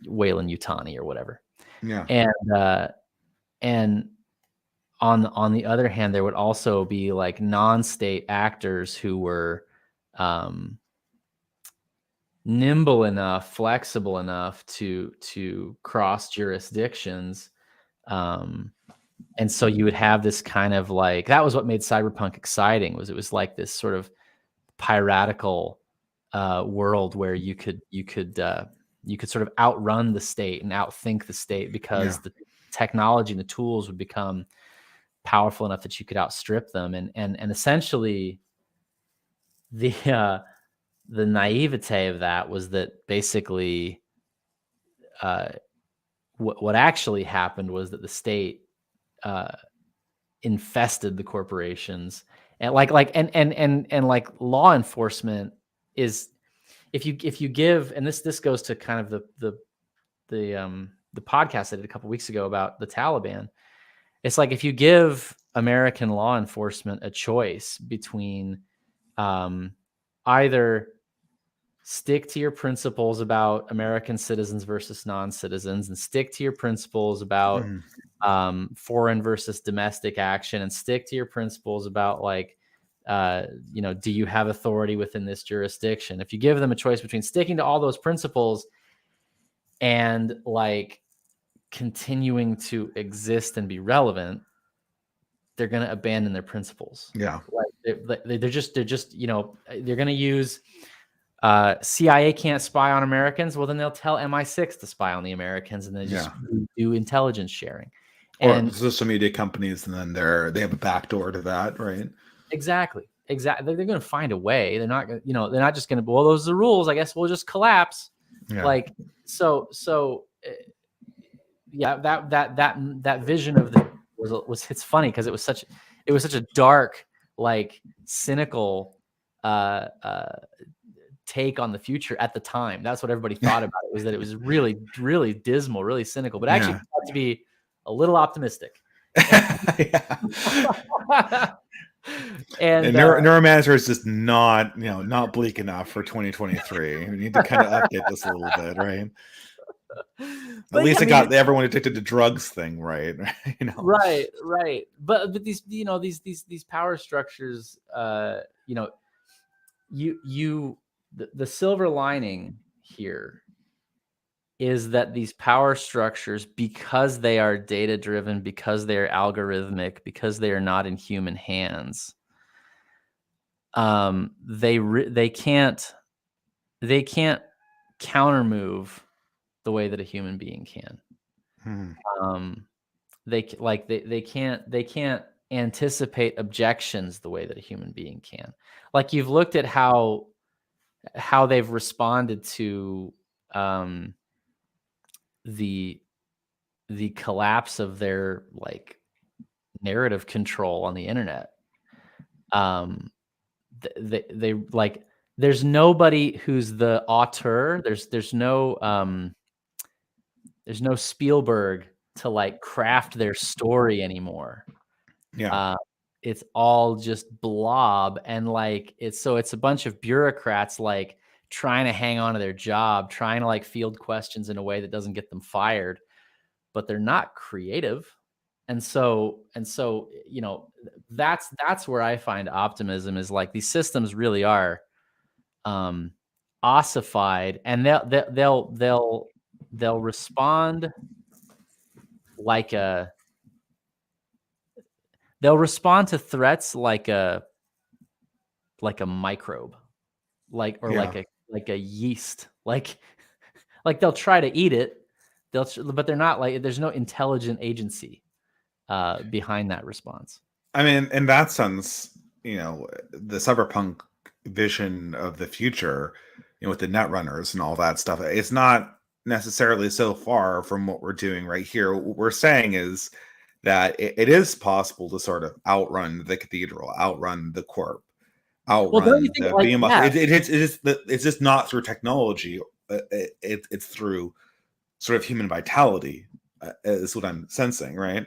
Weyland-Yutani or whatever. Yeah. And on the other hand, there would also be like non-state actors who were nimble enough, flexible enough to cross jurisdictions. And so you would have this kind of like, that was what made Cyberpunk exciting, was it was like this sort of piratical world where you could sort of outrun the state and outthink the state, because the technology and the tools would become powerful enough that you could outstrip them. And essentially the naivete of that was that basically what actually happened was that the state infested the corporations, and like law enforcement is, if you give, and this goes to kind of the podcast I did a couple weeks ago about the Taliban. It's like, if you give American law enforcement a choice between either stick to your principles about American citizens versus non-citizens, and stick to your principles about foreign versus domestic action, and stick to your principles about like, do you have authority within this jurisdiction? If you give them a choice between sticking to all those principles and like continuing to exist and be relevant, they're going to abandon their principles. Yeah. They're just, they're going to use CIA can't spy on Americans. Well, then they'll tell MI6 to spy on the Americans, and they just do intelligence sharing. Or social media companies, and then they have a backdoor to that, right? Exactly. They're going to find a way. They're not, they're not just going to, well, those are the rules, I guess we'll just collapse. Yeah. Like, so yeah, that vision of the was it's funny because it was such a dark, like, cynical take on the future at the time. That's what everybody thought about it, was that it was really, really dismal, really cynical, but actually to be a little optimistic. And Neuromancer is just not bleak enough for 2023. We need to kind of update this a little bit, right? At least it got everyone addicted to drugs thing, right? Right. But these these power structures, the silver lining here is that these power structures, because they are data driven, because they are algorithmic, because they are not in human hands, they can't counter move the way that a human being can. They can't anticipate objections the way that a human being can. Like, you've looked at how they've responded to the collapse of their like narrative control on the internet. They like, there's nobody who's the auteur. There's no Spielberg to like craft their story anymore. It's all just blob, and like it's a bunch of bureaucrats like trying to hang on to their job, trying to like field questions in a way that doesn't get them fired, but they're not creative. And so that's where I find optimism, is like, these systems really are ossified, and they'll respond like they'll respond to threats like a microbe, like a yeast, like they'll try to eat it, but they're not, like, there's no intelligent agency behind that response. I mean, in that sense, the cyberpunk vision of the future, with the net runners and all that stuff, it's not necessarily so far from what we're doing right here. What we're saying is that it is possible to sort of outrun the cathedral, outrun the corp, outrun the behemoth. It's just not through technology. It's through sort of human vitality, is what I'm sensing, right?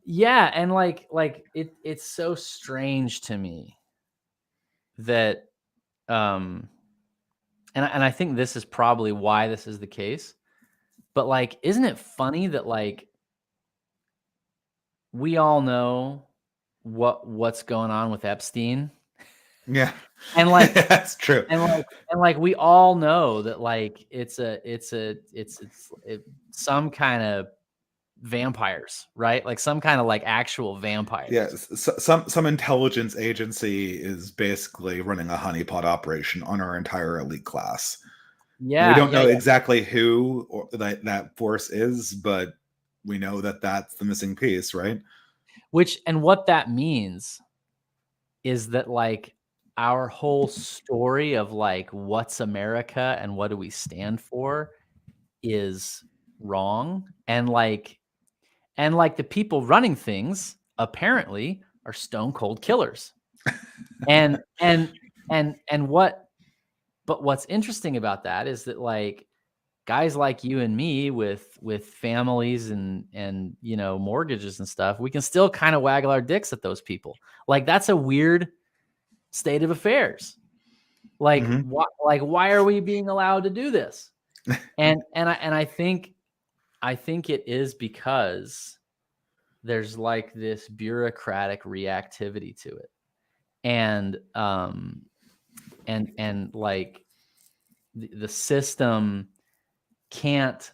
Yeah, and like it's so strange to me that and I think this is probably why this is the case. But like, isn't it funny that like we all know what's going on with Epstein? Yeah. And like that's true. And like we all know that like it's some kind of vampires, right? Like some kind of like actual vampires. Yeah, some intelligence agency is basically running a honeypot operation on our entire elite class. Yeah, we don't know exactly who or that force is, but we know that that's the missing piece, right? And what that means is that like our whole story of like what's America and what do we stand for is wrong, and the people running things apparently are stone cold killers. and what's interesting about that is that like guys like you and me with families and mortgages and stuff, we can still kind of waggle our dicks at those people. Like that's a weird state of affairs. Like why are we being allowed to do this? And I think it is because there's like this bureaucratic reactivity to it. And like the system can't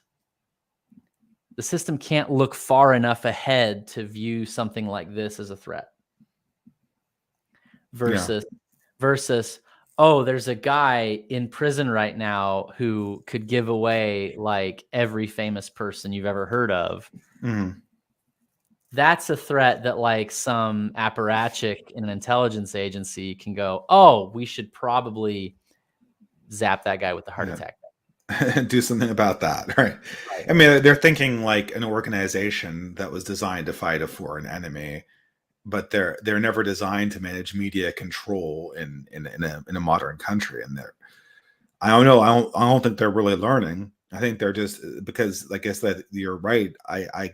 look far enough ahead to view something like this as a threat. Versus, oh, there's a guy in prison right now who could give away like every famous person you've ever heard of. That's a threat that like some apparatchik in an intelligence agency can go, oh, we should probably zap that guy with the heart attack. Do something about that, right? I mean, they're thinking like an organization that was designed to fight a foreign enemy, but they're never designed to manage media control in a modern country. And I don't know. I don't think they're really learning. I think they're just, because like I said, you're right. I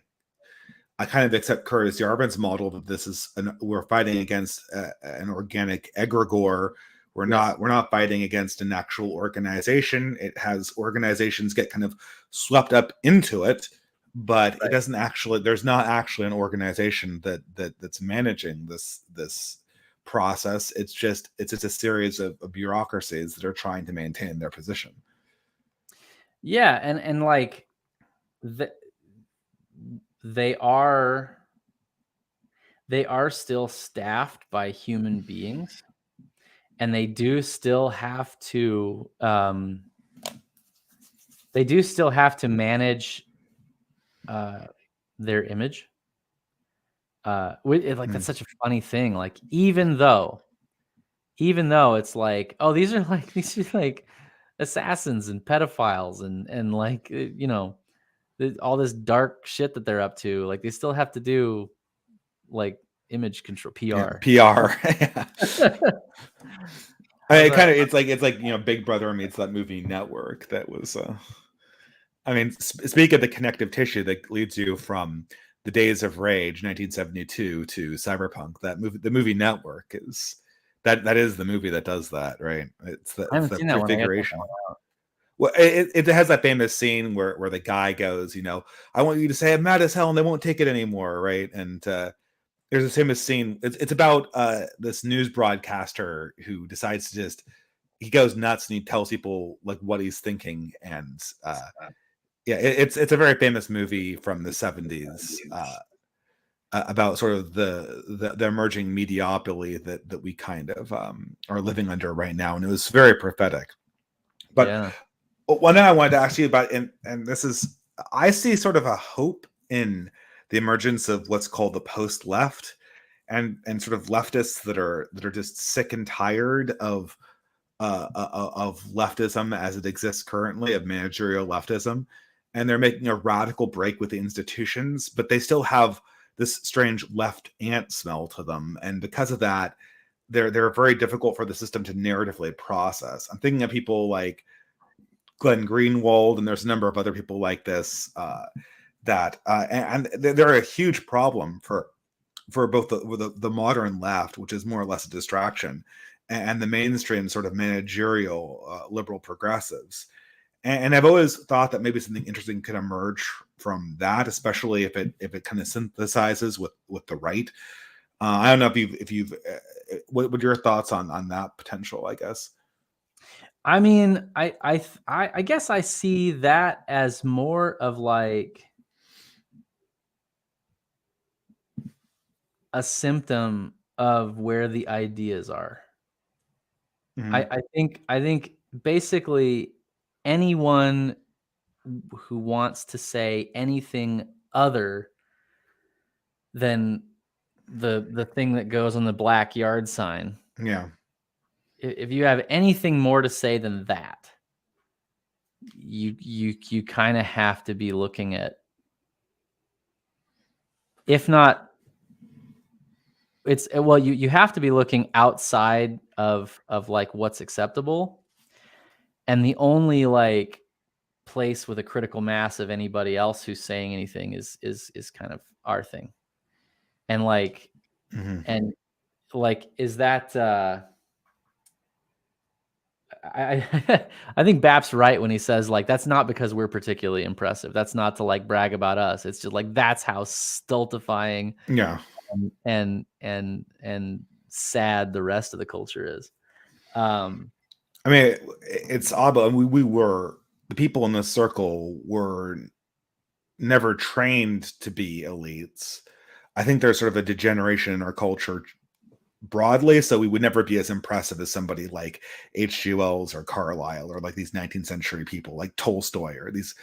kind of accept Curtis Yarvin's model that this is we're fighting against an organic egregore. We're not fighting against an actual organization. It has organizations get kind of swept up into it, but it doesn't actually. There's not actually an organization that's managing this process. It's just a series of bureaucracies that are trying to maintain their position. Yeah, and like they are still staffed by human beings, and they do still have to manage their image. That's such a funny thing. Like even though it's like, oh, these are like assassins and pedophiles and like all this dark shit that they're up to, like they still have to do like image control, PR. Yeah, PR. It's like Big Brother meets that movie Network. That was I mean, speak of the connective tissue that leads you from the Days of Rage 1972 to Cyberpunk. The movie Network is that is the movie that does that, right? It's the configuration. Well, it has that famous scene where the guy goes, I want you to say I'm mad as hell and they won't take it anymore, right? And there's a famous scene. It's about this news broadcaster who decides to he goes nuts and he tells people like what he's thinking. And it's a very famous movie from the 70s about sort of the emerging mediopoly that we kind of are living under right now. And it was very prophetic. But one thing I wanted to ask you about, and this is, I see sort of a hope in the emergence of what's called the post-left, and sort of leftists that are just sick and tired of leftism as it exists currently, of managerial leftism, and they're making a radical break with the institutions, but they still have this strange left ant smell to them, and because of that, they're very difficult for the system to narratively process. I'm thinking of people like Glenn Greenwald, and there's a number of other people like this and they're a huge problem for both the modern left, which is more or less a distraction, and the mainstream sort of managerial liberal progressives. And I've always thought that maybe something interesting could emerge from that, especially if it kind of synthesizes with the right. I don't know if you've what are your thoughts on that potential, I guess? I mean, I guess I see that as more of like a symptom of where the ideas are. Mm-hmm. I think basically anyone who wants to say anything other than the thing that goes on the black yard sign. Yeah. If you have anything more to say than that, you kind of have to be looking at, if not, you have to be looking outside of like what's acceptable, and the only like place with a critical mass of anybody else who's saying anything is kind of our thing. And like and like, is that I I think Bap's right when he says like that's not because we're particularly impressive. That's not to like brag about us. It's just like that's how stultifying Yeah. and sad the rest of the culture is. I mean, it's odd, but we were, the people in this circle were never trained to be elites. I think there's sort of a degeneration in our culture broadly, so we would never be as impressive as somebody like H.G. Wells or Carlyle, or like these 19th century people like Tolstoy, or these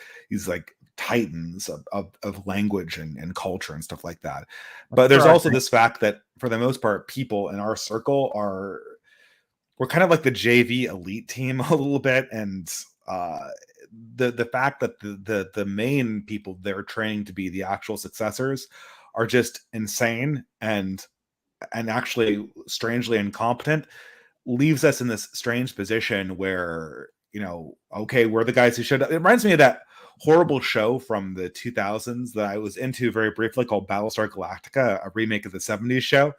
like titans of language and culture and stuff like that. But there's also this fact that for the most part, people in our circle we're kind of like the JV elite team a little bit, and the fact that the main people they're training to be the actual successors are just insane and actually strangely incompetent leaves us in this strange position where, okay, we're the guys who should. It reminds me of that horrible show from the 2000s that I was into very briefly called Battlestar Galactica, a remake of the 70s show.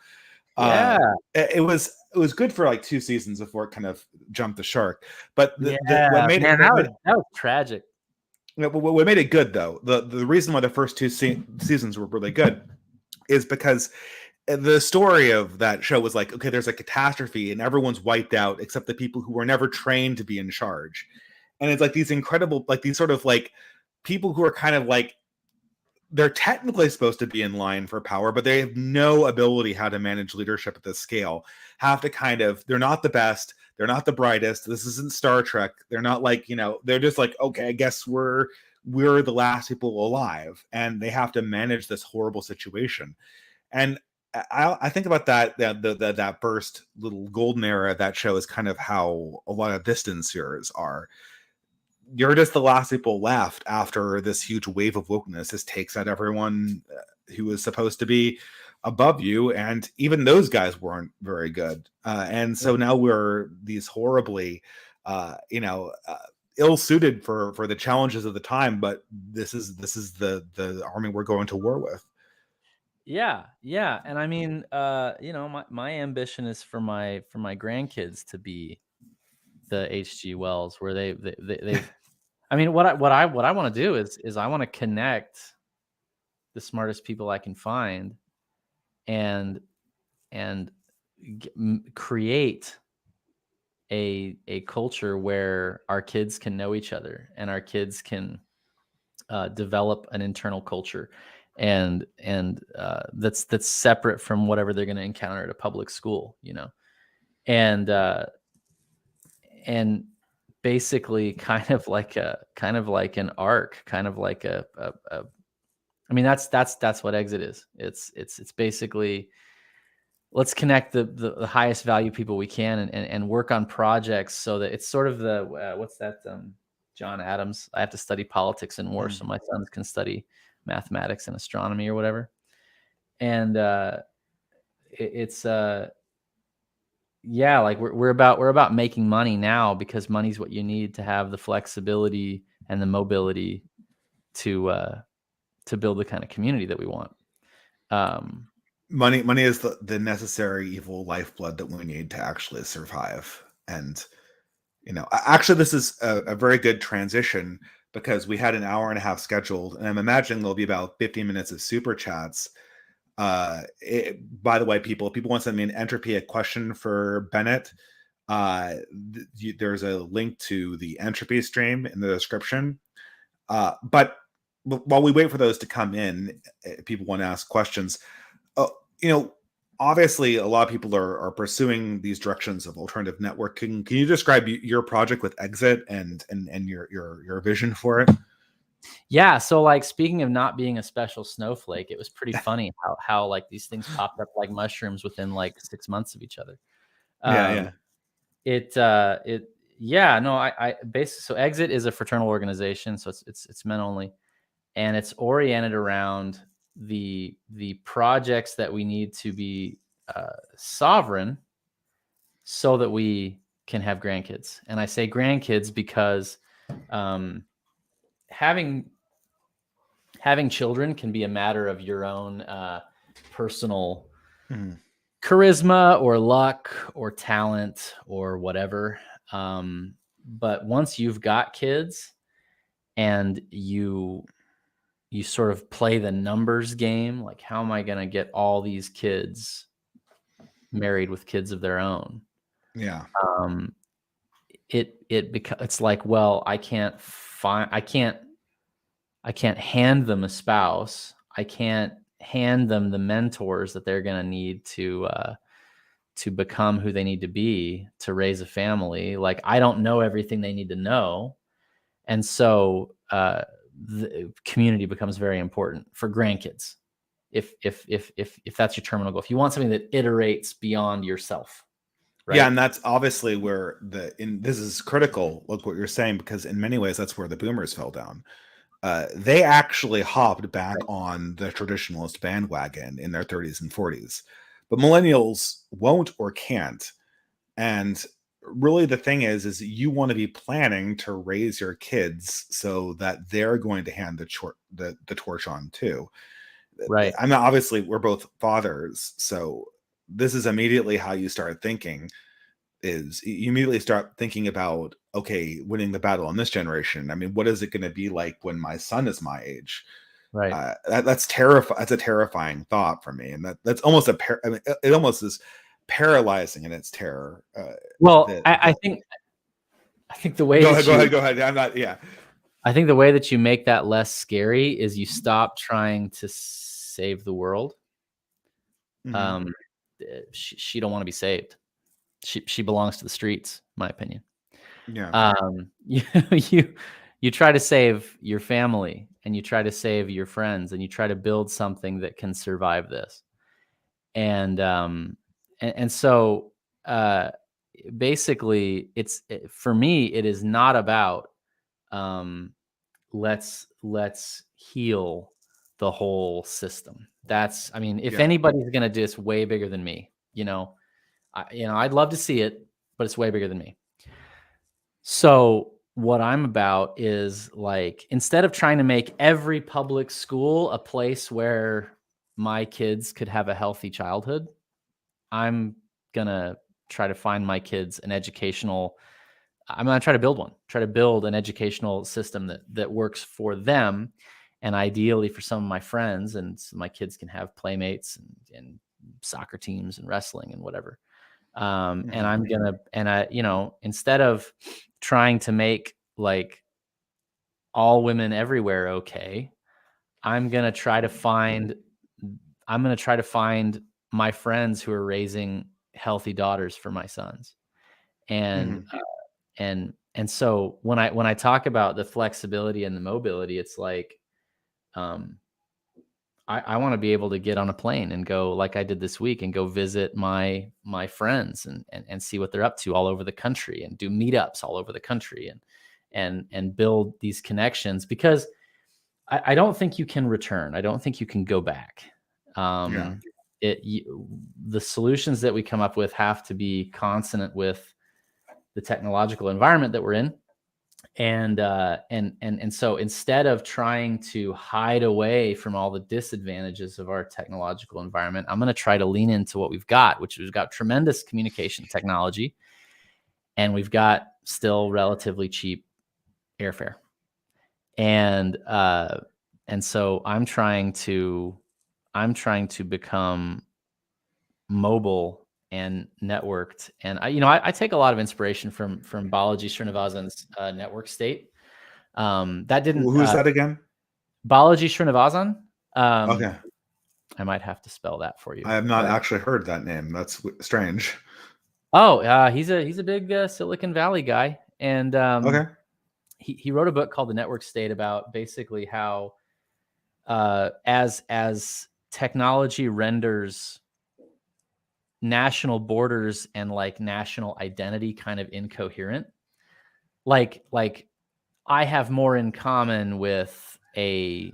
Yeah. It was good for like 2 seasons before it kind of jumped the shark. But what was tragic. What made it good, though, the reason why the first 2 seasons were really good is because the story of that show was like, okay, there's a catastrophe and everyone's wiped out except the people who were never trained to be in charge. And it's like these incredible, like these sort of like people who are kind of like, they're technically supposed to be in line for power, but they have no ability how to manage leadership at this scale. Have to kind of, they're not the best, they're not the brightest. This isn't Star Trek. They're not like, they're just like, okay, I guess we're the last people alive, and they have to manage this horrible situation. And I think about that first little golden era of that show is kind of how a lot of distance series are. You're just the last people left after this huge wave of wokeness just takes out everyone who was supposed to be above you, and even those guys weren't very good. And so now we're these horribly, ill-suited for the challenges of the time. But this is the army we're going to war with. Yeah. And I mean, my ambition is for my grandkids to be the H.G. Wells, where they I mean, what I want to do is I want to connect the smartest people I can find and create a culture where our kids can know each other and our kids can develop an internal culture and that's separate from whatever they're going to encounter at a public school, and basically kind of like an arc, kind of like I mean, that's what Exit is. It's basically, let's connect the highest value people we can and work on projects so that it's sort of the what's that John Adams, I have to study politics and war so my sons can study mathematics and astronomy or whatever. And it's yeah, like we're about making money now, because money's what you need to have the flexibility and the mobility to build the kind of community that we want. Money is the necessary evil lifeblood that we need to actually survive. And actually this is a very good transition, because we had an hour and a half scheduled, and I'm imagining there'll be about 15 minutes of super chats. By the way, people, if people want to send me an entropy, a question for Bennett, there's a link to the entropy stream in the description. But while we wait for those to come in, if people want to ask questions, obviously a lot of people are pursuing these directions of alternative networking. Can you describe your project with Exit and your vision for it? Yeah. So like, speaking of not being a special snowflake, it was pretty funny how like these things popped up like mushrooms within like 6 months of each other. Yeah. It Yeah, no, I basically, so Exit is a fraternal organization, so it's men only, and it's oriented around the projects that we need to be sovereign so that we can have grandkids. And I say grandkids because having children can be a matter of your own personal charisma or luck or talent or whatever. But once you've got kids and you sort of play the numbers game, like, how am I going to get all these kids married with kids of their own? Yeah. It's like, well, I can't hand them a spouse. I can't hand them the mentors that they're going to need to become who they need to be to raise a family. Like, I don't know everything they need to know. And so the community becomes very important for grandkids. If that's your terminal goal, if you want something that iterates beyond yourself. Right? Yeah, and that's obviously where this is critical. Look what you're saying, because in many ways that's where the boomers fell down. They actually hopped back on the traditionalist bandwagon in their 30s and 40s, but millennials won't or can't. And really, the thing is you want to be planning to raise your kids so that they're going to hand the torch on too. Right. I mean, obviously, we're both fathers, so this is immediately how you start thinking. Is you immediately start thinking about, okay, winning the battle in this generation. I mean, what is it going to be like when my son is my age? Right. That's terrifying. That's a terrifying thought for me, and that's almost I mean, it almost is paralyzing in its terror. Well, I think the way go ahead. I'm not. Yeah. I think the way that you make that less scary is you stop trying to save the world. Mm-hmm. She don't want to be saved. She belongs to the streets, in my opinion. Yeah. You try to save your family, and you try to save your friends, and you try to build something that can survive this. And so basically, for me, it is not about let's heal the whole system. I mean, if anybody's going to do this, way bigger than me. I'd love to see it, but it's way bigger than me. So what I'm about is, like, instead of trying to make every public school a place where my kids could have a healthy childhood, I'm going to try to find my kids I'm going to try to build an educational system that works for them, and ideally for some of my friends, and so my kids can have playmates and soccer teams and wrestling and whatever. And I'm going to, instead of trying to make, like, all women everywhere okay, I'm going to try to find my friends who are raising healthy daughters for my sons. And so when I talk about the flexibility and the mobility, it's like, I want to be able to get on a plane and go, like I did this week, and go visit my friends and see what they're up to all over the country, and do meetups all over the country, and build these connections, because I don't think you can return. I don't think you can go back. The solutions that we come up with have to be consonant with the technological environment that we're in. And so instead of trying to hide away from all the disadvantages of our technological environment, I'm going to try to lean into what we've got, which we've got tremendous communication technology, and we've got still relatively cheap airfare. And so I'm trying to become mobile and networked. And I take a lot of inspiration from Balaji Srinivasan's network state. Who's that again? Balaji Srinivasan. Okay. I might have to spell that for you. I have not actually heard that name. That's strange. Oh, he's a big Silicon Valley guy, and Okay. He wrote a book called The Network State about basically how as technology renders national borders and, like, national identity kind of incoherent, like I have more in common with a,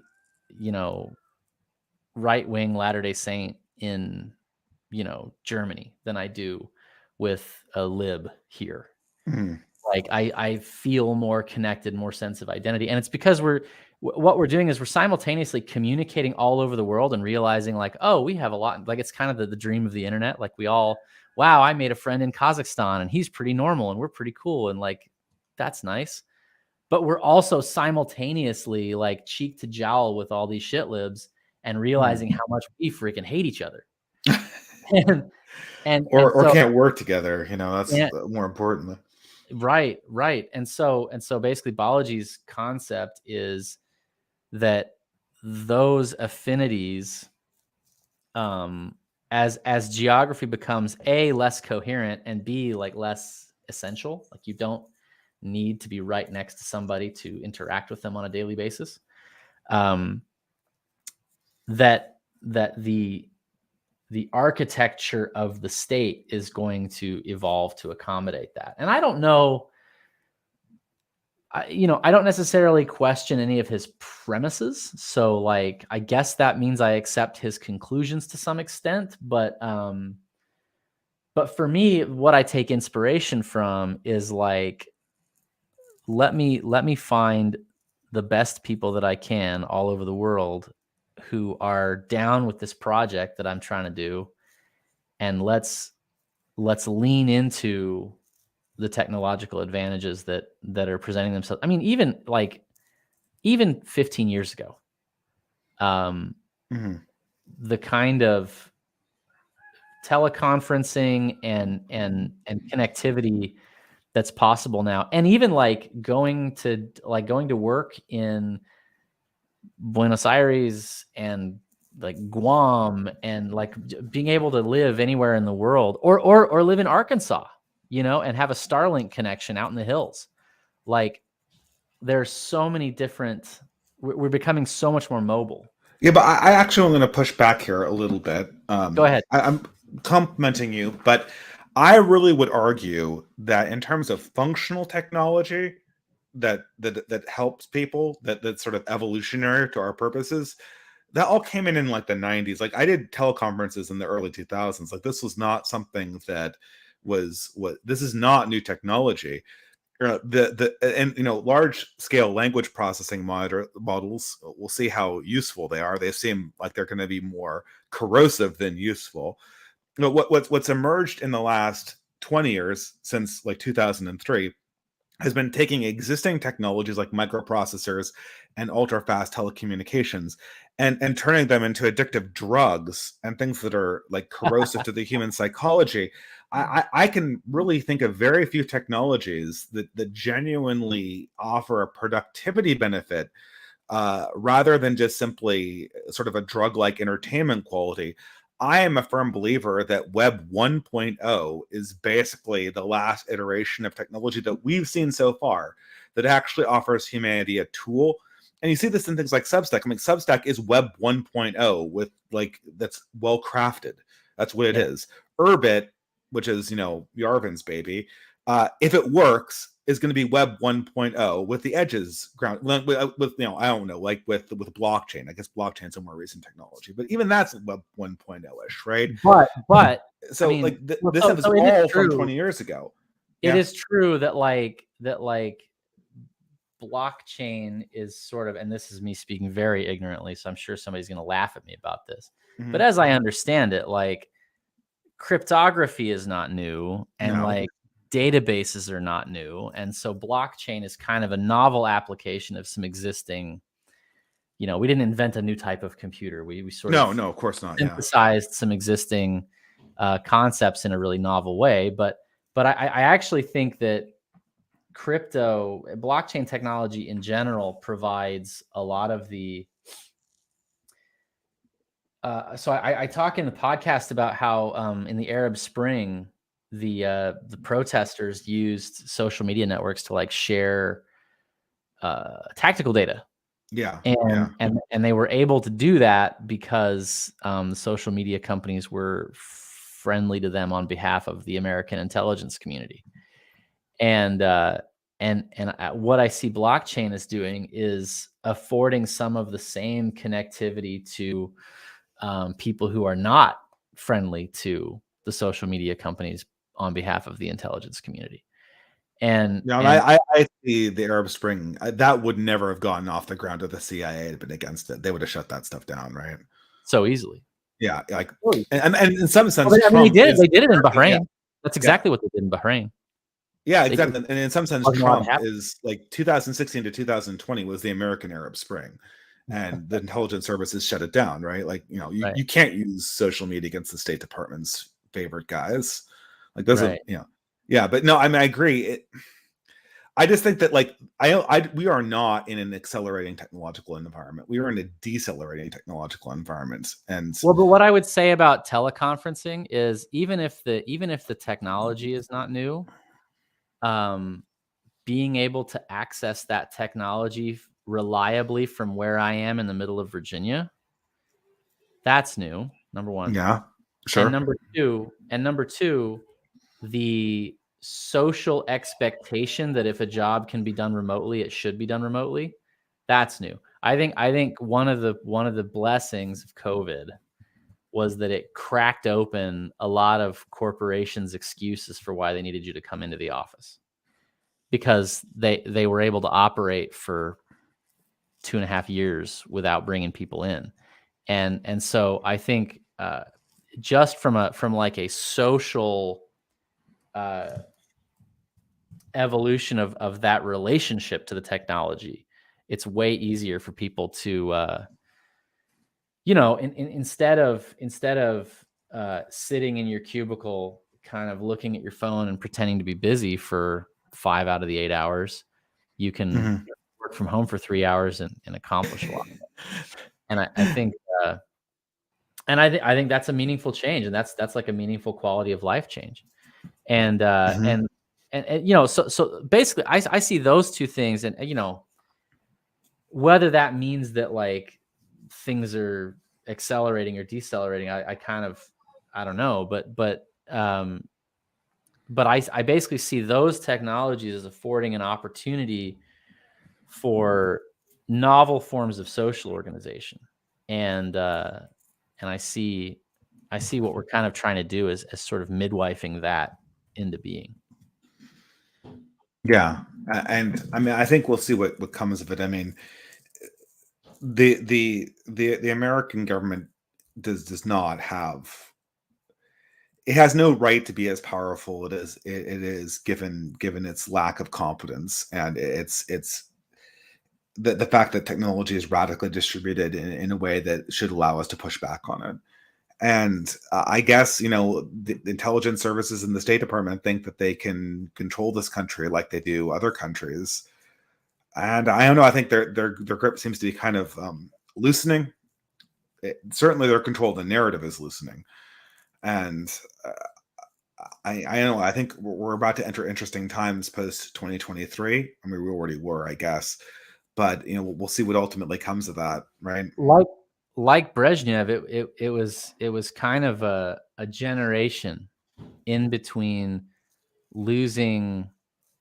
right-wing Latter-day Saint in, Germany than I do with a lib here. Mm. Like I feel more connected, more sense of identity. And it's because what we're doing is we're simultaneously communicating all over the world and realizing like, oh, we have a lot, like it's kind of the dream of the internet. Like wow, I made a friend in Kazakhstan and he's pretty normal and we're pretty cool. And like, that's nice. But we're also simultaneously like cheek to jowl with all these shit libs and realizing how much we freaking hate each other. and or so can't work together. That's yeah, more important. right. And so basically Balaji's concept is that those affinities, as geography becomes A, less coherent, and B, like less essential, like you don't need to be right next to somebody to interact with them on a daily basis, that the architecture of the state is going to evolve to accommodate that. And I don't know, I don't necessarily question any of his premises. So like, I guess that means I accept his conclusions to some extent, but for me, what I take inspiration from is like, let me find the best people that I can all over the world who are down with this project that I'm trying to do. And let's lean into the technological advantages that are presenting themselves. I mean, even 15 years ago, the kind of teleconferencing and connectivity that's possible now, and even like going to work in Buenos Aires and like Guam, and like being able to live anywhere in the world, or live in Arkansas, and have a Starlink connection out in the hills. Like there's so many different, we're becoming so much more mobile. Yeah, but I actually am going to push back here a little bit. Go ahead. I'm complimenting you, but I really would argue that in terms of functional technology that helps people, that's sort of evolutionary to our purposes, that all came in like the 90s. Like I did teleconferences in the early 2000s. Like this was not something that was what this is not new technology. Large scale language processing models, we'll see how useful they are. They seem like they're going to be more corrosive than useful. What's emerged in the last 20 years, since like 2003, has been taking existing technologies like microprocessors and ultra fast telecommunications and turning them into addictive drugs and things that are like corrosive to the human psychology. I can really think of very few technologies that genuinely offer a productivity benefit, rather than just simply sort of a drug-like entertainment quality. I am a firm believer that Web 1.0 is basically the last iteration of technology that we've seen so far that actually offers humanity a tool. And you see this in things like Substack. I mean, Substack is Web 1.0 with like that's well crafted. That's what it is. Urbit, which is Yarvin's baby, if it works, is going to be Web 1.0 with the edges ground with I don't know, like with blockchain. I guess blockchain's a more recent technology, but even that's Web 1.0-ish, right? But So I mean, like this so is it all is from true. 20 years ago. It is true that blockchain is sort of, and this is me speaking very ignorantly, so I'm sure somebody's going to laugh at me about this. Mhm. But as I understand it, like cryptography is not new, and like databases are not new, and so blockchain is kind of a novel application of some existing. We didn't invent a new type of computer. We sort of no, of course not. synthesized some existing concepts in a really novel way. But I actually think that blockchain technology in general provides a lot of the. So I talk in the podcast about how in the Arab Spring, the protesters used social media networks to like share tactical data. And they were able to do that because the social media companies were friendly to them on behalf of the American intelligence community. And what I see blockchain is doing is affording some of the same connectivity to people who are not friendly to the social media companies on behalf of the intelligence community. And I see the Arab Spring. That would never have gotten off the ground if the CIA had been against it. They would have shut that stuff down, right? So easily. Yeah, like, and in some sense, well, I mean, Trump they did it in Bahrain. Yeah. That's exactly what they did in Bahrain. Yeah, exactly. And in some sense, Trump is like 2016 to 2020 was the American Arab Spring, and the intelligence services shut it down, right? Like, you can't use social media against the State Department's favorite guys. Like, those are, yeah, but no, I mean, I agree. I just think that, like, we are not in an accelerating technological environment. We are in a decelerating technological environment. And but what I would say about teleconferencing is even if the technology is not new, being able to access that technology reliably from where I am in the middle of Virginia, that's new. Number one. Yeah, sure. And number two, the social expectation that if a job can be done remotely, it should be done remotely. That's new. I think one of the blessings of COVID was that it cracked open a lot of corporations' excuses for why they needed you to come into the office, because they were able to operate for 2.5 years without bringing people in. And so I think just from like a social evolution of that relationship to the technology, it's way easier for people to instead of sitting in your cubicle kind of looking at your phone and pretending to be busy for 5 out of the 8 hours, you can work from home for 3 hours and accomplish a lot. And I think I think that's a meaningful change, and that's like a meaningful quality of life change. And so basically I see those two things, and whether that means that like things are accelerating or decelerating, I don't know, but I basically see those technologies as affording an opportunity for novel forms of social organization, and I see what we're kind of trying to do as sort of midwifing that into being. Yeah, and I mean, I think we'll see what comes of it. I mean, the American government does not have. It has no right to be as powerful it is given its lack of competence, and it's the fact that technology is radically distributed in a way that should allow us to push back on it. And I guess, the intelligence services and the State Department think that they can control this country like they do other countries. And I don't know, I think their grip seems to be kind of loosening. Certainly their control of the narrative is loosening. And I don't know, I think we're about to enter interesting times post 2023. I mean, we already were, I guess. But, we'll see what ultimately comes of that, right? Like Brezhnev, it was kind of a generation in between losing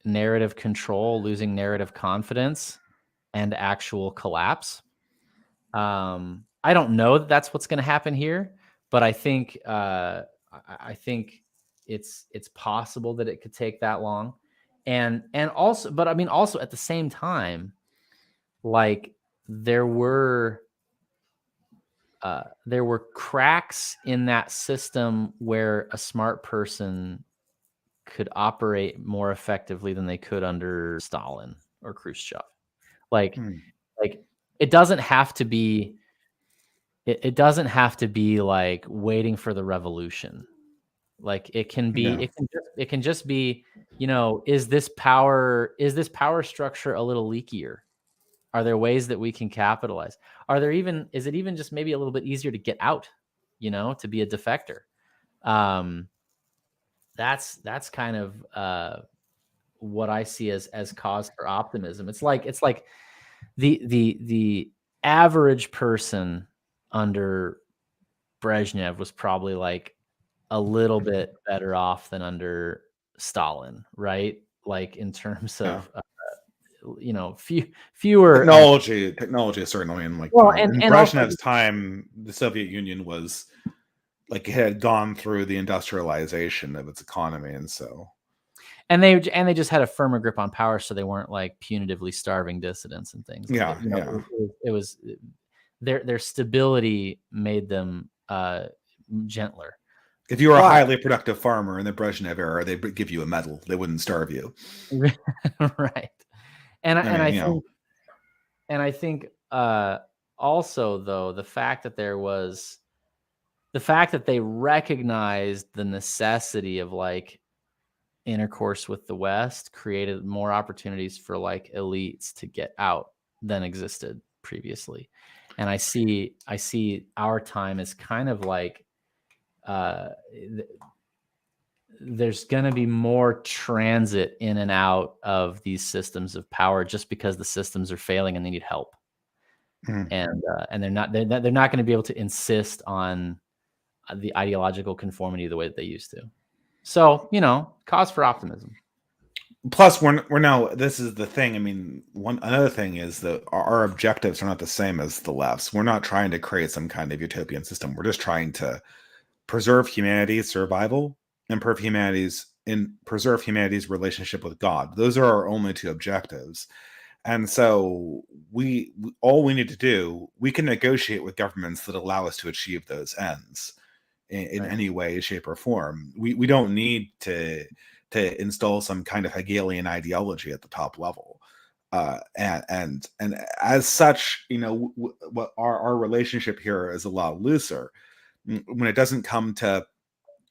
narrative control, losing narrative confidence, and actual collapse. I don't know that that's what's going to happen here, but I think it's possible that it could take that long, and also, but I mean, also at the same time, like there were cracks in that system where a smart person could operate more effectively than they could under Stalin or Khrushchev. Like it doesn't have to be. It doesn't have to be like waiting for the revolution. Like it can be. Yeah. It can just be. Is this power structure a little leakier? Are there ways that we can capitalize? Is it even just maybe a little bit easier to get out, to be a defector? That's kind of what I see as cause for optimism. It's like the average person under Brezhnev was probably like a little bit better off than under Stalin, right? Like in terms of fewer technology certainly, and like well, in and also Brezhnev's time, the Soviet Union was like had gone through the industrialization of its economy, and so they just had a firmer grip on power, so they weren't like punitively starving dissidents and things. Like it was their stability made them gentler. If you were a highly productive farmer in the Brezhnev era, they'd give you a medal. They wouldn't starve you. Right. I think also though the fact that they recognized the necessity of like intercourse with the West created more opportunities for like elites to get out than existed previously. And I see our time as kind of like there's going to be more transit in and out of these systems of power just because the systems are failing and they need help. And they're not going to be able to insist on the ideological conformity the way that they used to. So, cause for optimism. Plus, we're now. This is the thing. I mean, another thing is that our objectives are not the same as the left's. We're not trying to create some kind of utopian system. We're just trying to preserve humanity's survival and preserve humanity's relationship with God. Those are our only two objectives. And so all we need to do, we can negotiate with governments that allow us to achieve those ends in right. any way, shape, or form. We don't need to install some kind of Hegelian ideology at the top level. And as such, what our relationship here is a lot looser. When it doesn't come to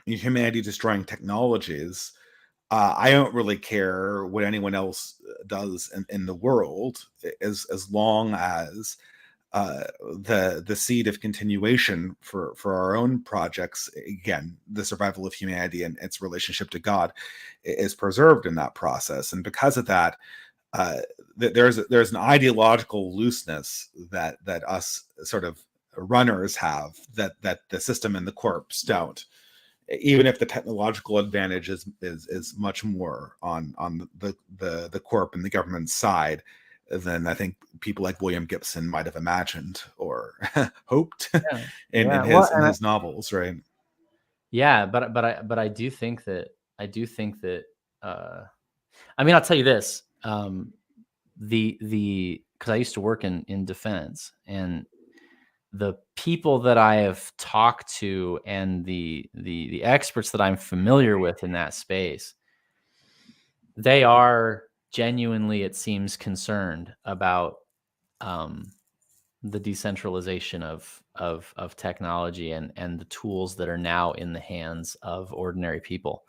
humanity destroying technologies, I don't really care what anyone else does in the world, as long as the seed of continuation for our own projects, again, the survival of humanity and its relationship to God, is preserved in that process. And because of that, there's an ideological looseness that us sort of runners have that the system and the corpse don't. Even if the technological advantage is much more on the corp and the government side than I think people like William Gibson might have imagined or hoped in his novels, right? Yeah, but I do think that I mean, I'll tell you this, because I used to work in defense, and the people that I have talked to and the experts that I'm familiar with in that space, they are genuinely, it seems, concerned about the decentralization of technology and the tools that are now in the hands of ordinary people,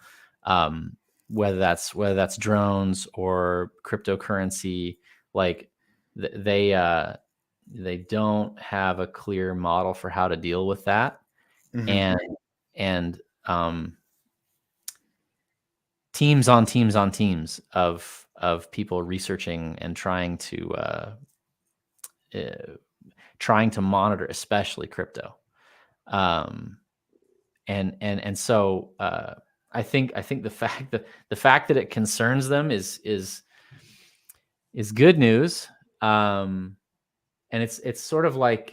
whether that's drones or cryptocurrency. Like they don't have a clear model for how to deal with that. Mm-hmm. And teams on teams of people researching and trying to monitor, especially crypto. And so I think the fact that it concerns them is good news. And it's sort of like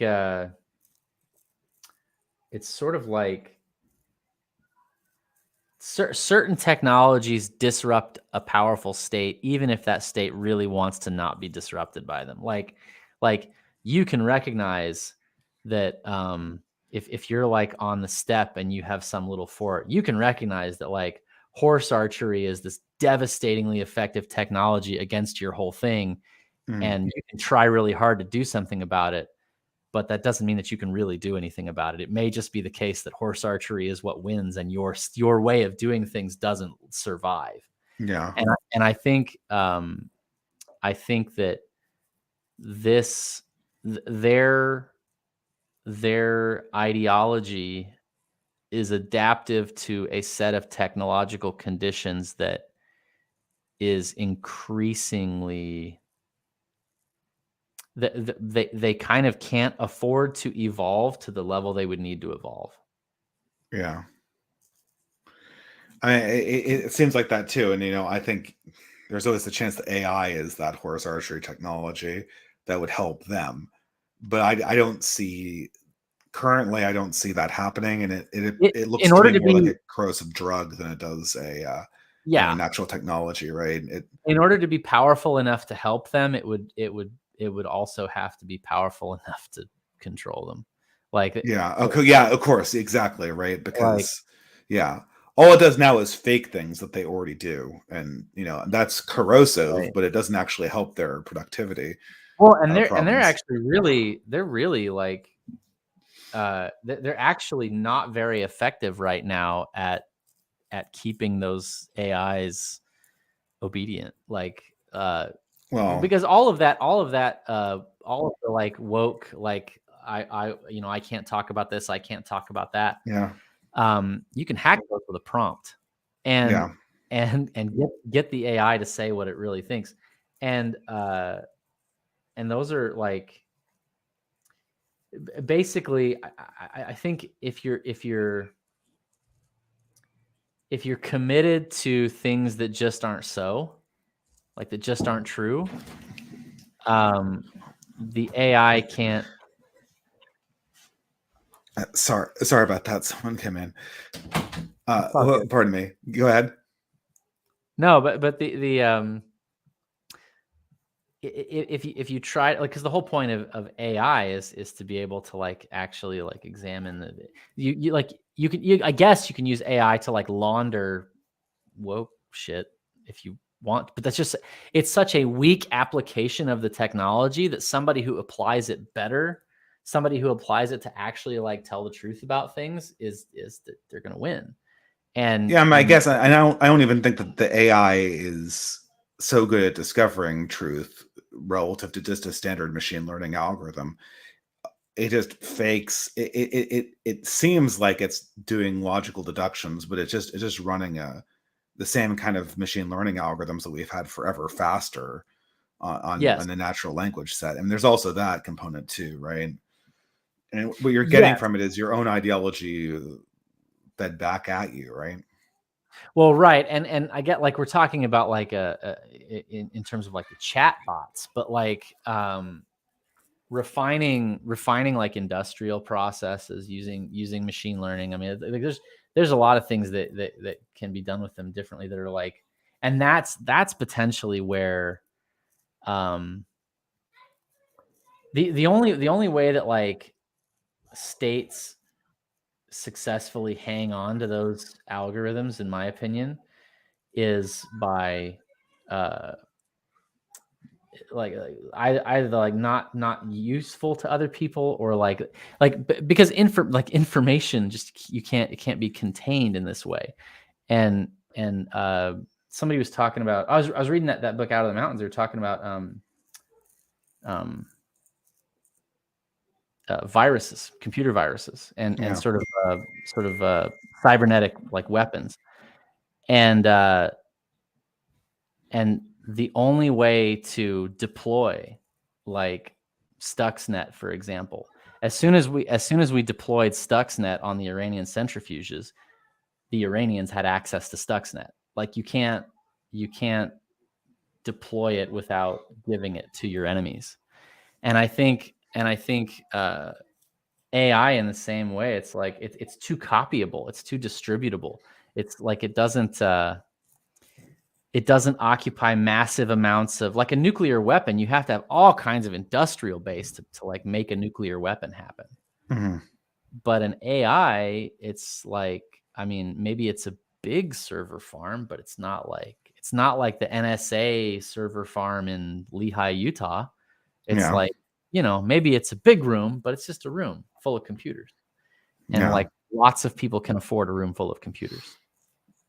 certain technologies disrupt a powerful state, even if that state really wants to not be disrupted by them. Like you can recognize that if you're like on the steppe and you have some little fort, you can recognize that like horse archery is this devastatingly effective technology against your whole thing. And you can try really hard to do something about it, but that doesn't mean that you can really do anything about it. It may just be the case that horse archery is what wins and your way of doing things doesn't survive. Yeah. And I think that their ideology is adaptive to a set of technological conditions that is increasingly they kind of can't afford to evolve to the level they would need to evolve. Yeah. I mean, it seems like that too. And, I think there's always the chance that AI is that horse archery technology that would help them. But I don't see currently. I don't see that happening, and it looks In to order me to more like be, a corrosive drug than it does a yeah, an actual technology, right? in order to be powerful enough to help them, it would also have to be powerful enough to control them. Like, Yeah. Okay. Yeah. Of course. Exactly. Right. like Because yeah, all it does now is fake things that they already do, and that's corrosive, right. but it doesn't actually help their productivity Well, and they're problems. actually really like they're actually not very effective right now at keeping those AIs obedient. Like Well, because all of that all of the like woke, like I can't talk about this, I can't talk about that. yeah, You can hack those with a prompt and yeah. get the AI to say what it really thinks. And those are like basically I think if you're committed to things that just aren't so, like that just aren't true, the AI can't. Sorry about that. Someone came in. It's all good. Pardon me. Go ahead. No, but if you try, like, because the whole point of AI is to be able to like actually like examine you like I guess you can use AI to like launder woke shit if you want, but that's just, it's such a weak application of the technology that somebody who applies it better, somebody who applies it to actually like tell the truth about things is that they're going to win. Yeah, I And guess I don't even think that the AI is so good at discovering truth relative to just a standard machine learning algorithm. It just fakes it seems like it's doing logical deductions, but it's just running the same kind of machine learning algorithms that we've had forever, faster on yes, the natural language set. And there's also that component too, right? And what you're getting yes. from it is your own ideology fed back at you, right? Well, right, and I get, like, we're talking about like in terms of like the chat bots, but like refining like industrial processes using machine learning. I mean, like, there's a lot of things that can be done with them differently that are like, and that's potentially where um the only way that like states successfully hang on to those algorithms, in my opinion, is by uh either like not useful to other people, or because information just, it can't be contained in this way. And somebody was talking about, I was reading that book Out of the Mountains. They were talking about um viruses, computer viruses, and Yeah. sort of cybernetic like weapons. And uh and the only way to deploy like Stuxnet, for example, as soon as we deployed Stuxnet on the Iranian centrifuges, the Iranians had access to Stuxnet. Like, you can't deploy it without giving it to your enemies. And I think AI in the same way. It's like it's too copyable. It's too distributable. It's like it doesn't occupy massive amounts of, like, a nuclear weapon. You have to have all kinds of industrial base to like make a nuclear weapon happen. Mhm. But an AI, it's like, I mean, maybe it's a big server farm, but it's not like the NSA server farm in Lehi, Utah. It's Yeah. like, maybe it's a big room, but it's just a room full of computers. And Yeah. like lots of people can afford a room full of computers.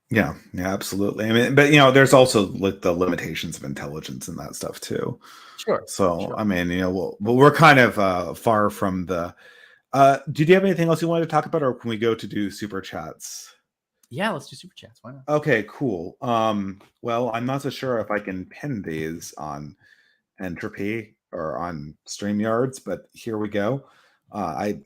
Yeah. Yeah. Absolutely. I mean, but there's also like the limitations of intelligence and that stuff too. Sure. So Sure. I mean, well, we're kind of far from the. Did you have anything else you wanted to talk about, or can we go to do super chats? Yeah, let's do super chats. Why not? Okay, cool. Well, I'm not so sure if I can pin these on Entropy or on StreamYards, but here we go. I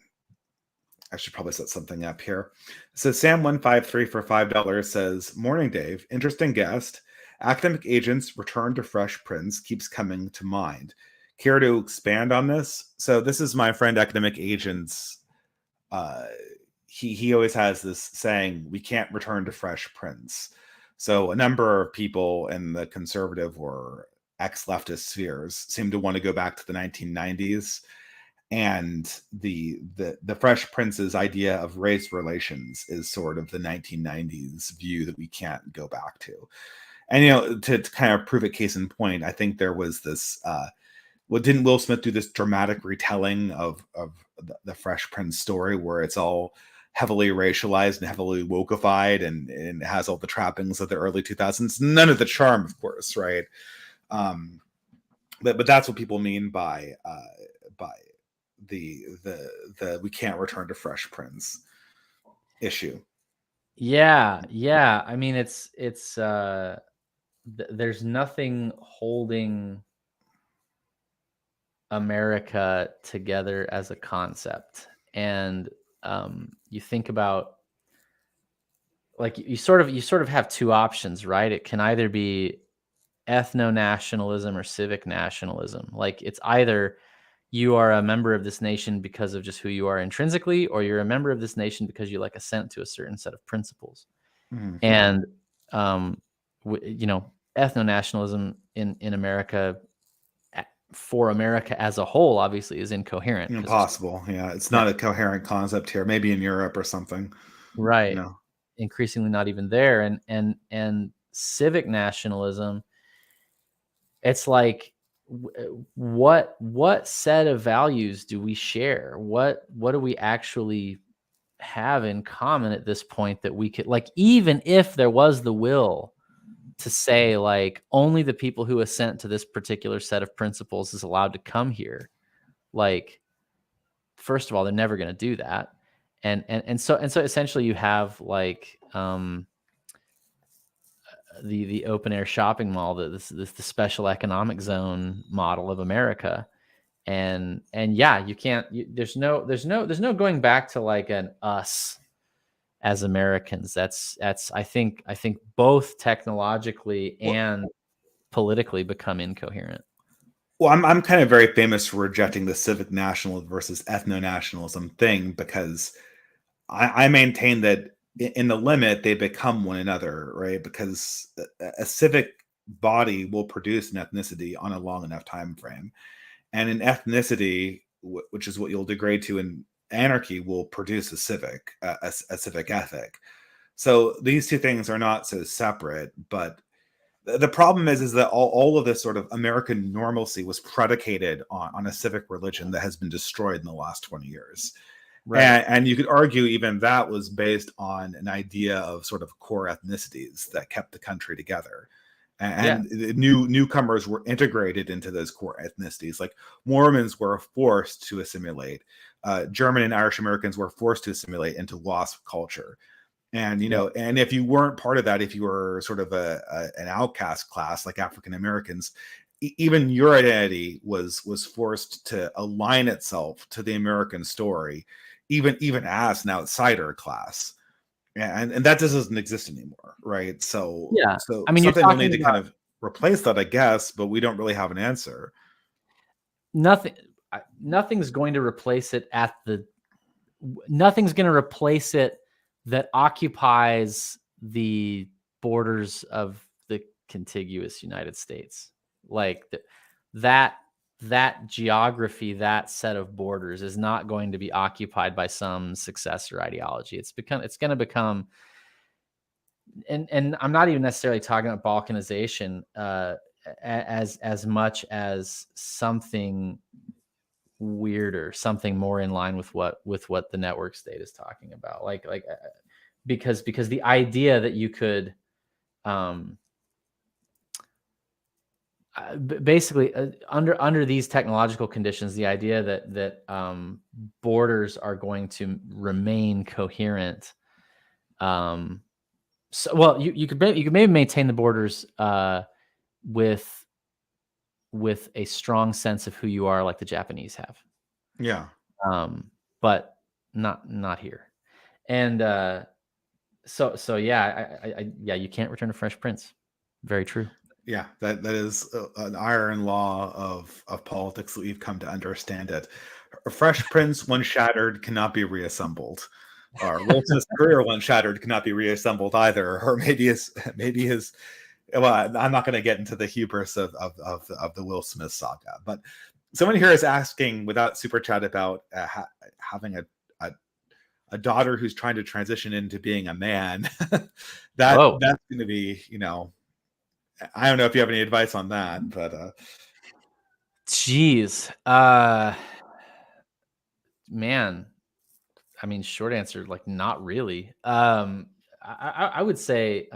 should probably set something up here. So Sam153 for $5 says, "Morning, Dave. Interesting guest. Academic agents return to Fresh Prince keeps coming to mind. Care to expand on this? So this is my friend Academic Agents. He always has this saying, we can't return to Fresh Prince. So a number of people in the conservative or ex-leftist spheres seem to want to go back to the 1990s, and the Fresh Prince's idea of race relations is sort of the 1990s view that we can't go back to. And to kind of prove it case in point, I think there was this didn't Will Smith do this dramatic retelling of the Fresh Prince story where it's all heavily racialized and heavily wokeified and has all the trappings of the early 2000s, none of the charm, of course, right? But that's what people mean by the we can't return to Fresh Prince issue. Yeah. I mean, it's there's nothing holding America together as a concept. And you think about, like, you sort of have two options, right? It can either be ethno-nationalism or civic nationalism. Like, it's either you are a member of this nation because of just who you are intrinsically, or you're a member of this nation because you like assent to a certain set of principles. Mm-hmm. And ethno-nationalism in America, for America as a whole, obviously is incoherent. Impossible. Yeah, it's not a coherent concept here. Maybe in Europe or something. Right. Increasingly not even there. And civic nationalism, it's like, what set of values do we share? What do we actually have in common at this point that we could, like, even if there was the will to say, like, only the people who assent to this particular set of principles is allowed to come here, like, first of all, they're never going to do that. And so essentially you have, like, the open air shopping mall, the special economic zone model of America. And yeah, you can't, there's no going back to, like, an us as Americans. That's I think both technologically and politically become incoherent. Well, I'm kind of very famous for rejecting the civic nationalism versus ethno-nationalism thing, because I maintain that in the limit they become one another, right? Because a civic body will produce an ethnicity on a long enough time frame, and an ethnicity, which is what you'll degrade to in anarchy, will produce a civic ethic. So these two things are not so separate. But the problem is that all of this sort of American normalcy was predicated on a civic religion that has been destroyed in the last 20 years. Right. And you could argue even that was based on an idea of sort of core ethnicities that kept the country together. And newcomers were integrated into those core ethnicities. Like, Mormons were forced to assimilate. German and Irish Americans were forced to assimilate into WASP culture. And, and if you weren't part of that, if you were sort of an outcast class like African Americans, even your identity was forced to align itself to the American story, even as an outsider class. And that just doesn't exist anymore, right? So I mean, something will need to kind of replace that, I guess, but we don't really have an answer. Nothing's going to replace it nothing's going to replace it that occupies the borders of the contiguous United States. Like, that geography, that set of borders is not going to be occupied by some successor ideology. It's going to become, and I'm not even necessarily talking about balkanization as much as something weirder, something more in line with what the network state is talking about. Like because the idea that you could basically under these technological conditions, the idea that borders are going to remain coherent. So, well, you could maybe maintain the borders with a strong sense of who you are, like the Japanese have. Yeah. But not here. And so yeah, you can't return to Fresh Prince. Very true. Yeah, that is an iron law of politics that we've come to understand it. A fresh prince, when shattered, cannot be reassembled. Or Will Smith's career, when shattered, cannot be reassembled either. Or maybe his. Well, I'm not going to get into the hubris of the Will Smith saga, but someone here is asking without super chat about having a daughter who's trying to transition into being a man. That's going to be, I don't know if you have any advice on that, but Jeez. Man, I mean, short answer, like, not really. I would say,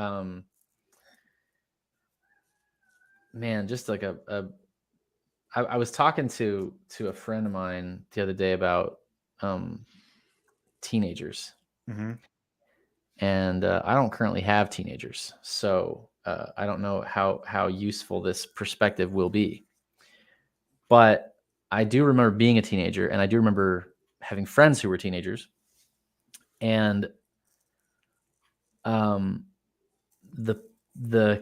man, just like I was talking to a friend of mine the other day about teenagers. mm-hmm. And I don't currently have teenagers, so I don't know how useful this perspective will be. But I do remember being a teenager, and I do remember having friends who were teenagers, and the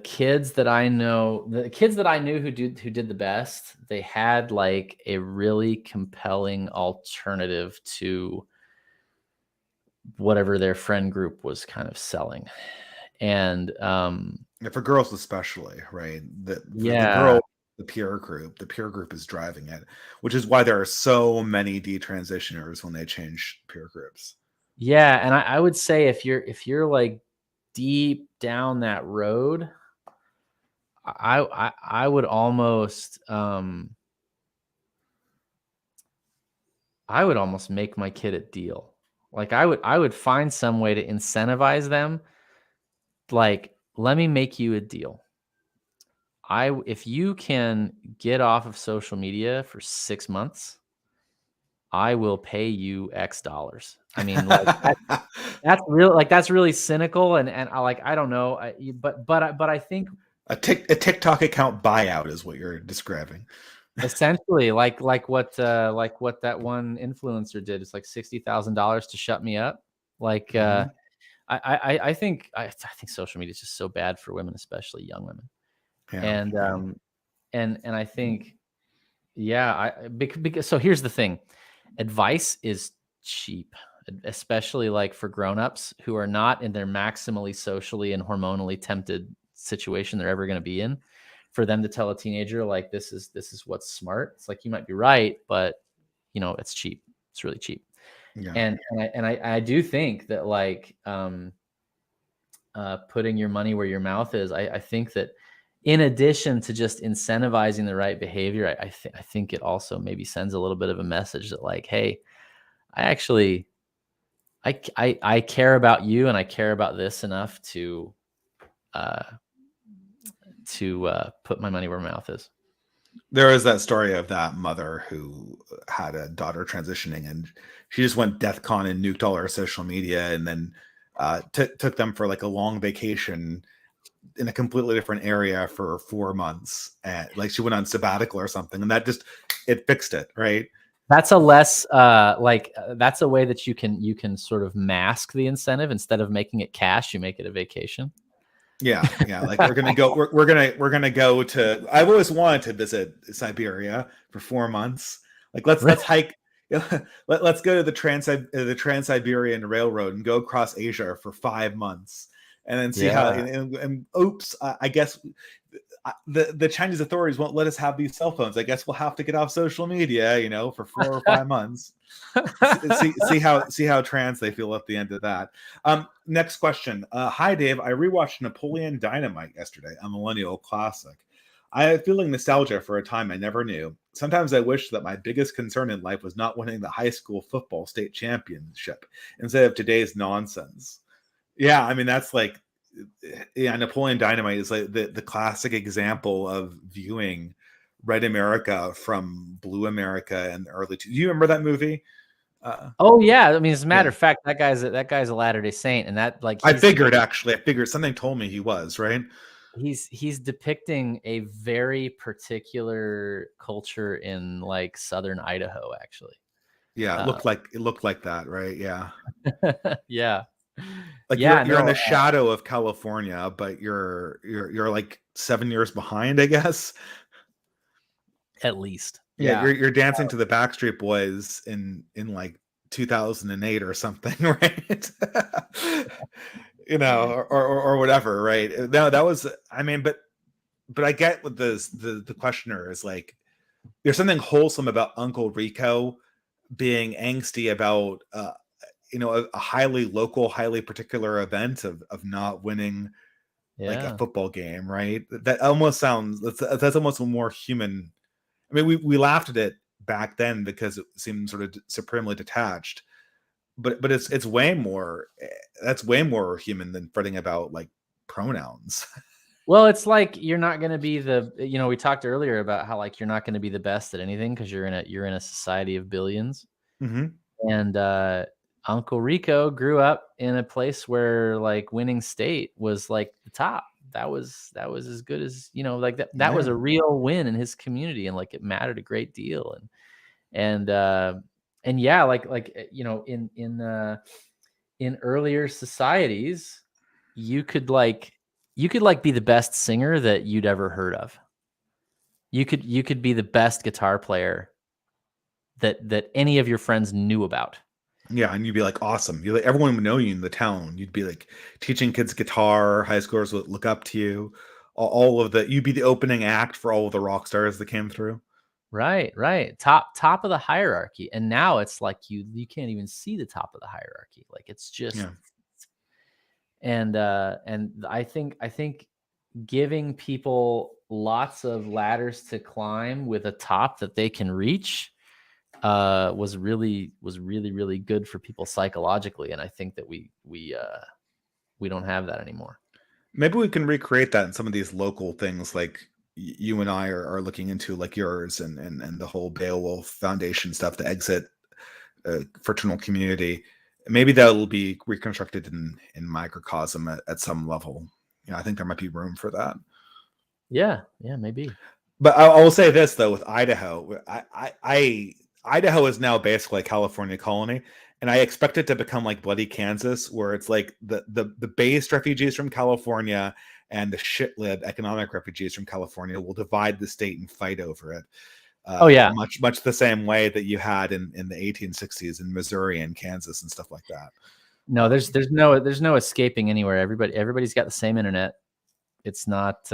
kids that I know, the kids that I knew who did the best, they had like a really compelling alternative to whatever their friend group was kind of selling. And for girls especially, right? The girl, the peer group is driving it, which is why there are so many detransitioners when they change peer groups. Yeah, and I would say if you're like deep down that road, I would almost make my kid a deal. Like I would find some way to incentivize them. Like, let me make you a deal. If you can get off of social media for 6 months, I will pay you X dollars. I mean, like that's real. Like that's really cynical, and I don't know, but I think a TikTok account buyout is what you're describing. Essentially, like what that one influencer did. It's like $60,000 to shut me up. Like mm-hmm. I think social media is just so bad for women, especially young women. Yeah, and I think, because so here's the thing. Advice is cheap, especially like for grown-ups who are not in their maximally socially and hormonally tempted situation they're ever going to be in. For them to tell a teenager like this is what's smart, it's like, you might be right, but it's cheap. It's really cheap. Yeah. And I do think that like putting your money where your mouth is, I think that in addition to just incentivizing the right behavior, I think it also maybe sends a little bit of a message that like, hey, I care about you, and I care about this enough to put my money where my mouth is. There is that story of that mother who had a daughter transitioning, and she just went DEFCON and nuked all her social media, and then took them for like a long vacation in a completely different area for 4 months. And like she went on sabbatical or something, and that just, it fixed it, right? That's a less that's a way that you can sort of mask the incentive. Instead of making it cash, you make it a vacation. Yeah. Like we're gonna go to. I've always wanted to visit Siberia for 4 months. Like let's hike. Let's go to the Trans-Siberian Railroad and go across Asia for 5 months, and then see how. And oops, I guess the Chinese authorities won't let us have these cell phones. I guess we'll have to get off social media, for 4 or 5 months. see how trans they feel at the end of that. Next question. Hi Dave, I rewatched Napoleon Dynamite yesterday, a millennial classic. I am feeling nostalgia for a time I never knew. Sometimes I wish that my biggest concern in life was not winning the high school football state championship instead of today's nonsense. Yeah, I mean that's like, Napoleon Dynamite is like the classic example of viewing Red America from Blue America in the early. Do you remember that movie? Oh yeah, I mean, as a matter of fact, that guy's a Latter-day Saint, and that like I figured something told me he was, right. He's depicting a very particular culture in like southern Idaho, actually. Yeah, it looked like that, right? Yeah. Yeah. Like Yeah, you're in no, the shadow of California, but you're like 7 years behind, I guess. at least. Yeah, Yeah. you're dancing to the Backstreet Boys in like 2008 or something, right? or whatever, right? No, that was, I mean, but I get what the questioner is like. There's something wholesome about Uncle Rico being angsty about a highly local, highly particular event of not winning like a Yeah. football game, right? That almost sounds, that's almost more human. I mean, we laughed at it back then because it seemed sort of supremely detached, but it's way more. That's way more human than fretting about like pronouns. Well, it's like you're not going to be we talked earlier about how like you're not going to be the best at anything because you're in a society of billions. Mm-hmm. And Uncle Rico grew up in a place where like winning state was like the top. That was as good as, like that was Yeah. a real win in his community, and like it mattered a great deal. And yeah, in earlier societies, you could be the best singer that you'd ever heard of. You could be the best guitar player that any of your friends knew about. Yeah, and you'd be like awesome. You like everyone would know you in the town. You'd be like teaching kids guitar. High schoolers would look up to you. All of the you'd be the opening act for all of the rock stars that came through. Right. Top of the hierarchy. And now it's like you can't even see the top of the hierarchy. Like it's just, Yeah, and I think giving people lots of ladders to climb with a top that they can reach was really good for people psychologically. And I think that we don't have that anymore. maybe we can recreate that in some of these local things, like you and I are looking into, like yours and the whole Beowulf Foundation stuff, the exit fraternal community. Maybe that will be reconstructed in microcosm at some level. I think there might be room for that. Yeah, maybe. But I will say this though, with Idaho, Idaho is now basically a California colony, and I expect it to become like bloody Kansas, where it's like the based refugees from California and the shitlib economic refugees from California will divide the state and fight over it. Oh yeah. Much the same way that you had in the 1860s in Missouri and Kansas and stuff like that. No, there's no escaping anywhere. Everybody's got the same internet. It's not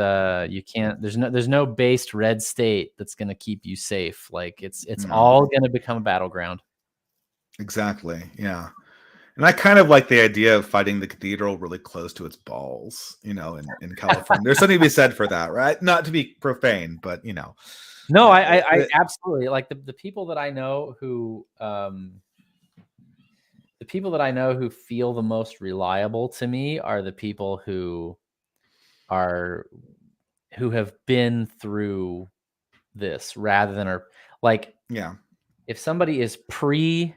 you can't, there's no based red state that's going to keep you safe. Like it's all going to become a battleground. Exactly. Yeah. And I kind of like the idea of fighting the cathedral really close to its balls, in California. There's something to be said for that, right? Not to be profane, but No, I absolutely like the people that I know who feel the most reliable to me are the people who have been through this rather than are like, yeah. If somebody is pre-woke,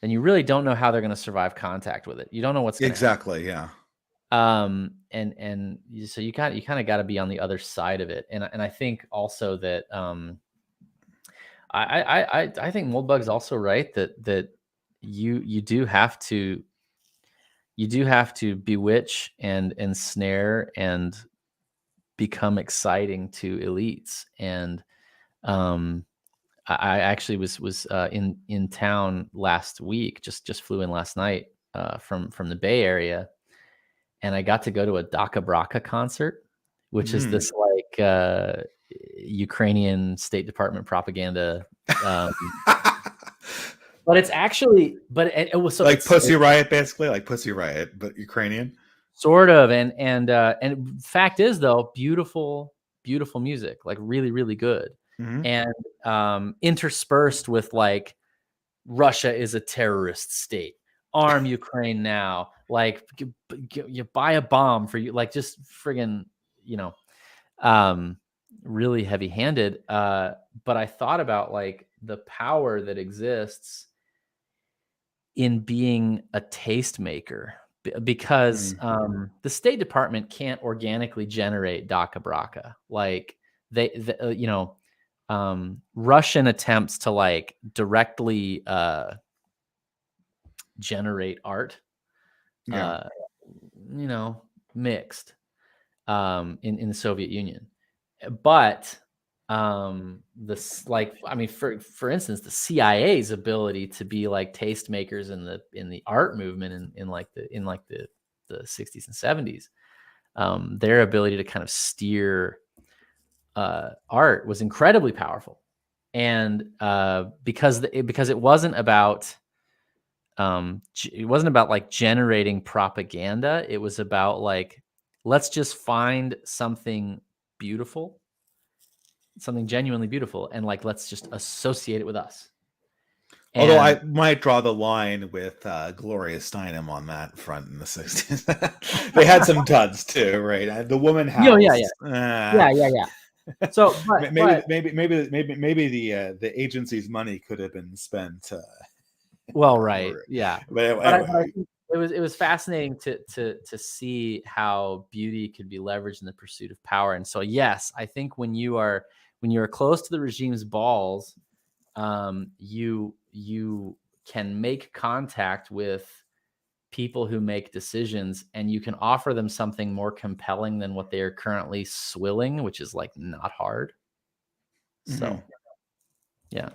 then you really don't know how they're going to survive contact with it. You don't know what's going to happen. Exactly. Yeah. So you kind of got to be on the other side of it. And I think also that I think Moldbug's also right that you do have to bewitch and ensnare and become exciting to elites. And I actually was in town last week, just flew in last night from the Bay Area, and I got to go to a Daka Braka concert, which is this like Ukrainian State Department propaganda. But it's actually, it was so like Pussy Riot, basically, like Pussy Riot, but Ukrainian. Sort of, and fact is though, beautiful music, like really, really good. Mm-hmm. And interspersed with like, Russia is a terrorist state. Arm Ukraine now. Like, you buy a bomb for you. Like, just friggin', really heavy-handed. But I thought about like the power that exists in being a tastemaker, because the State Department can't organically generate Daka Braka. Like Russian attempts to like directly generate art. Yeah. Mixed in the Soviet Union. But for instance, the CIA's ability to be like tastemakers in the art movement in the 60s and 70s, their ability to kind of steer art was incredibly powerful. And because it wasn't about like generating propaganda. It was about like, let's just find something beautiful, something genuinely beautiful, and like, let's just associate it with us. Although And I might draw the line with Gloria Steinem on that front in the 60s. They had some duds too, right? The Woman House. yeah. So, maybe the agency's money could have been spent. Well, right, Or, yeah. but But I anyway, think it was fascinating to see how beauty could be leveraged in the pursuit of power. And so, yes, I think when you are close to the regime's balls, you can make contact with people who make decisions, and you can offer them something more compelling than what they are currently swilling, which is like not hard. So, yeah.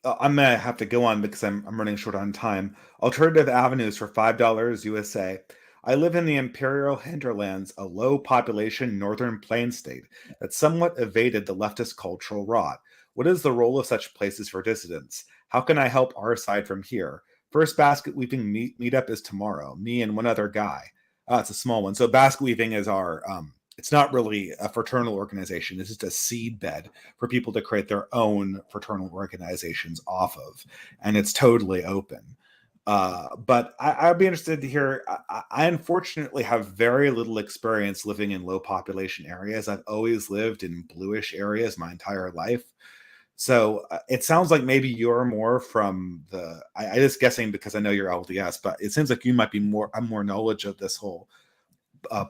I'm gonna have to go on because I'm running short on time. Alternative avenues for $5 USA. I live in the Imperial Hinterlands, a low population northern plain state that somewhat evaded the leftist cultural rot. What is the role of such places for dissidents? How can I help our side from here? First basket weaving meetup is tomorrow. Me and one other guy. It's a small one. So basket weaving is our it's not really a fraternal organization. It's just a seed bed for people to create their own fraternal organizations off of. And it's totally open. But I'd be interested to hear. I unfortunately have very little experience living in low population areas. I've always lived in bluish areas my entire life. So it sounds like maybe you're more from I just guessing because I know you're LDS, but it seems like you might be more knowledge of this whole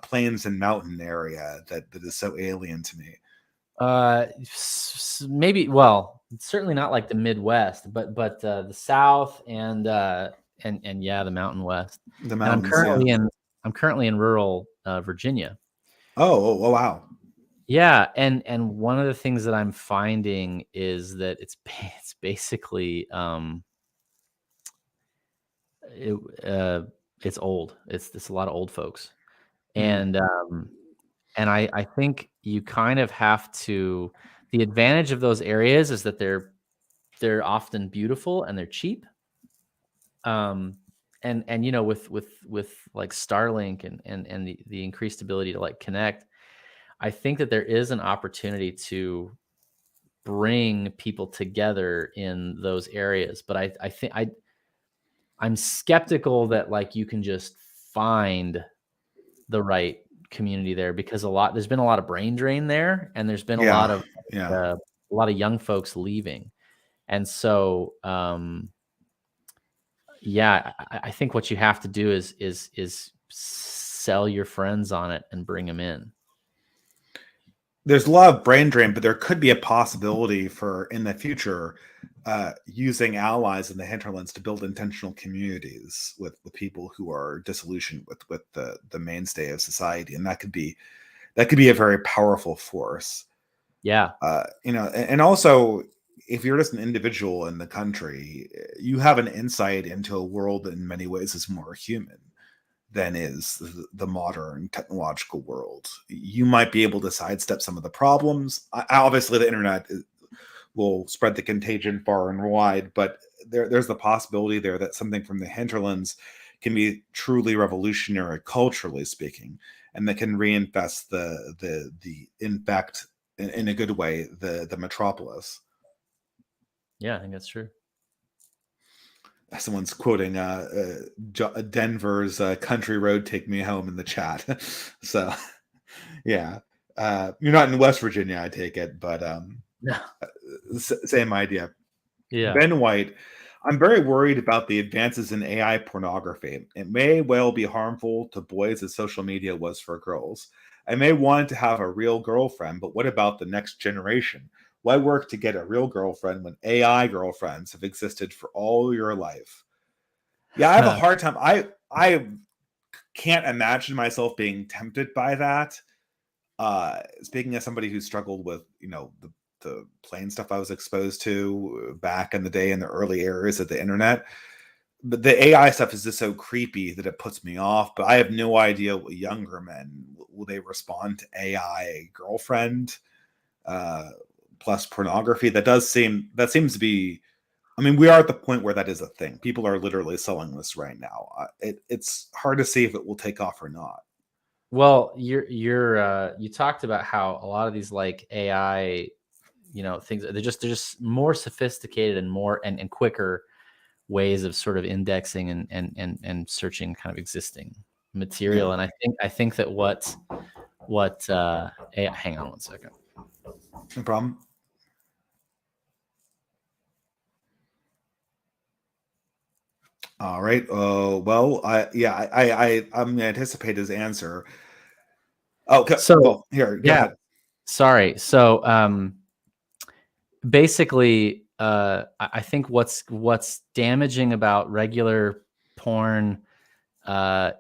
plains and mountain area that is so alien to me. Maybe, well, certainly not like the Midwest, but the South and yeah, the Mountain West. The And mountains, I'm currently in rural Virginia. Oh, wow. Yeah, and one of the things that I'm finding is that it's basically it, it's old. It's a lot of old folks. Mm. And I think you kind of have to. The advantage of those areas is that they're often beautiful and they're cheap. And with like Starlink and the increased ability to like connect, I think that there is an opportunity to bring people together in those areas. But I think I'm skeptical that like you can just find the right community there, because there's been a lot of brain drain there, and there's been a lot Yeah, of yeah. young folks leaving. And so yeah, I think what you have to do is sell your friends on it and bring them in. There's a lot of brain drain, but there could be a possibility for in the future using allies in the hinterlands to build intentional communities with the people who are disillusioned with the mainstay of society, and that could be a very powerful force. Yeah. And also, if you're just an individual in the country, you have an insight into a world that in many ways is more human than is the modern technological world. You might be able to sidestep some of the problems. Obviously, the internet will spread the contagion far and wide, but there's the possibility there that something from the hinterlands can be truly revolutionary, culturally speaking, and that can reinvest the infect in a good way the metropolis. Yeah, I think that's true. Someone's quoting Denver's "Country Road, Take Me Home" in the chat. So, yeah, you're not in West Virginia, I take it, but No. same idea. Yeah. Ben White, I'm very worried about the advances in AI pornography. It may well be harmful to boys as social media was for girls. I may want to have a real girlfriend, but what about the next generation? Why work to get a real girlfriend when AI girlfriends have existed for all your life? Yeah, I have a hard time. I can't imagine myself being tempted by that. Speaking as somebody who struggled with, the plain stuff I was exposed to back in the day in the early eras of the internet, but the AI stuff is just so creepy that it puts me off. But I have no idea what younger men will they respond to AI girlfriend plus pornography. That seems to be. I mean, we are at the point where that is a thing. People are literally selling this right now. It's hard to see if it will take off or not. Well, you talked about how a lot of these like AI, things, they're just more sophisticated and more and quicker ways of sort of indexing and searching kind of existing material. Yeah. And I think that hang on one second. No problem. All right. Well, I'm gonna anticipate his answer. Okay. So Well, here, go ahead. Sorry. So basically, I think what's damaging about regular porn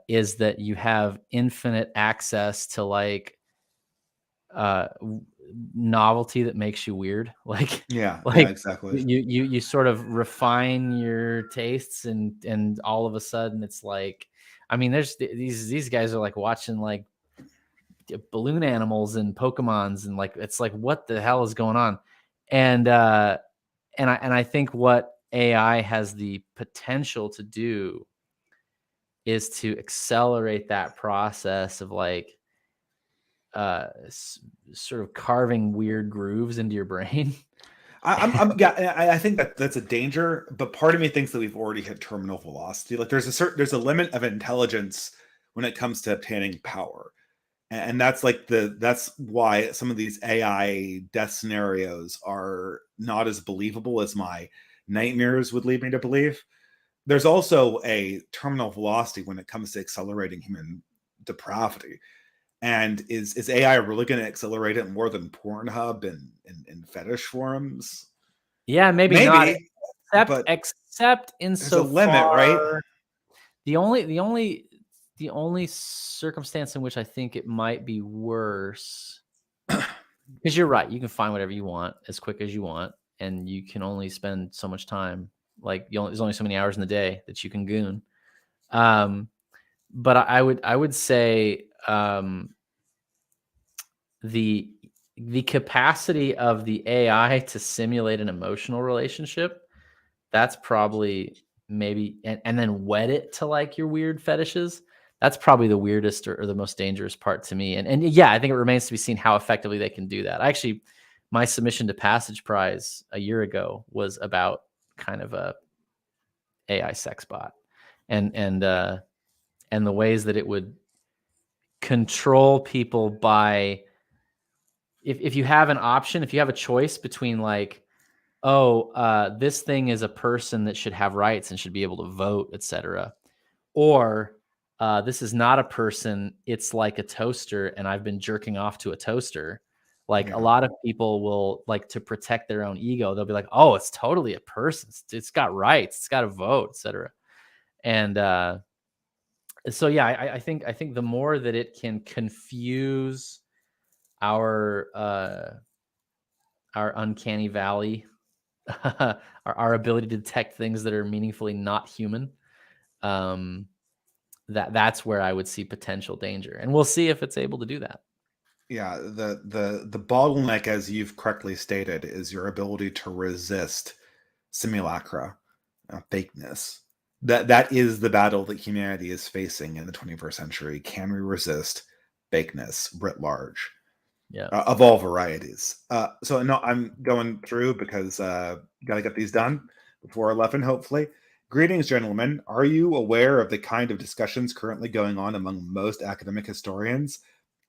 is that you have infinite access to like novelty that makes you weird. Yeah, Like exactly. you sort of refine your tastes and all of a sudden it's like, I mean, there's these guys are like watching like balloon animals and Pokemons and like it's like what the hell is going on? And I think what AI has the potential to do is to accelerate that process of like sort of carving weird grooves into your brain. I think that's a danger, but part of me thinks that we've already hit terminal velocity. Like there's a limit of intelligence when it comes to obtaining power. And that's that's why some of these AI death scenarios are not as believable as my nightmares would lead me to believe. There's also a terminal velocity when it comes to accelerating human depravity. And is AI really going to accelerate it more than Pornhub and fetish forums? Yeah, maybe not. Maybe, but Except in there's a limit, right? the only circumstance in which I think it might be worse, because you're right, you can find whatever you want as quick as you want, and you can only spend so much time. Like there's only so many hours in the day that you can goon. But I would say the capacity of the AI to simulate an emotional relationship, that's probably maybe and then wed it to like your weird fetishes. That's probably the weirdest or the most dangerous part to me. And yeah, I think it remains to be seen how effectively they can do that. Actually, my submission to Passage Prize a year ago was about kind of a AI sex bot and the ways that it would control people by if you have an option, if you have a choice between like, this thing is a person that should have rights and should be able to vote, etc. Or this is not a person, it's like a toaster, and I've been jerking off to a toaster. Like a lot of people will like to protect their own ego. They'll be like, oh, it's totally a person. It's got rights. It's got a vote, etc. And so, yeah, I think the more that it can confuse our uncanny valley, our ability to detect things that are meaningfully not human, that's where I would see potential danger, and we'll see if it's able to do that. Yeah, the bottleneck, as you've correctly stated, is your ability to resist simulacra, fakeness. That is the battle that humanity is facing in the 21st century. Can we resist fakeness writ large? Yeah. Of all varieties. So no, I'm going through because got to get these done before 11, hopefully. Greetings, gentlemen. Are you aware of the kind of discussions currently going on among most academic historians?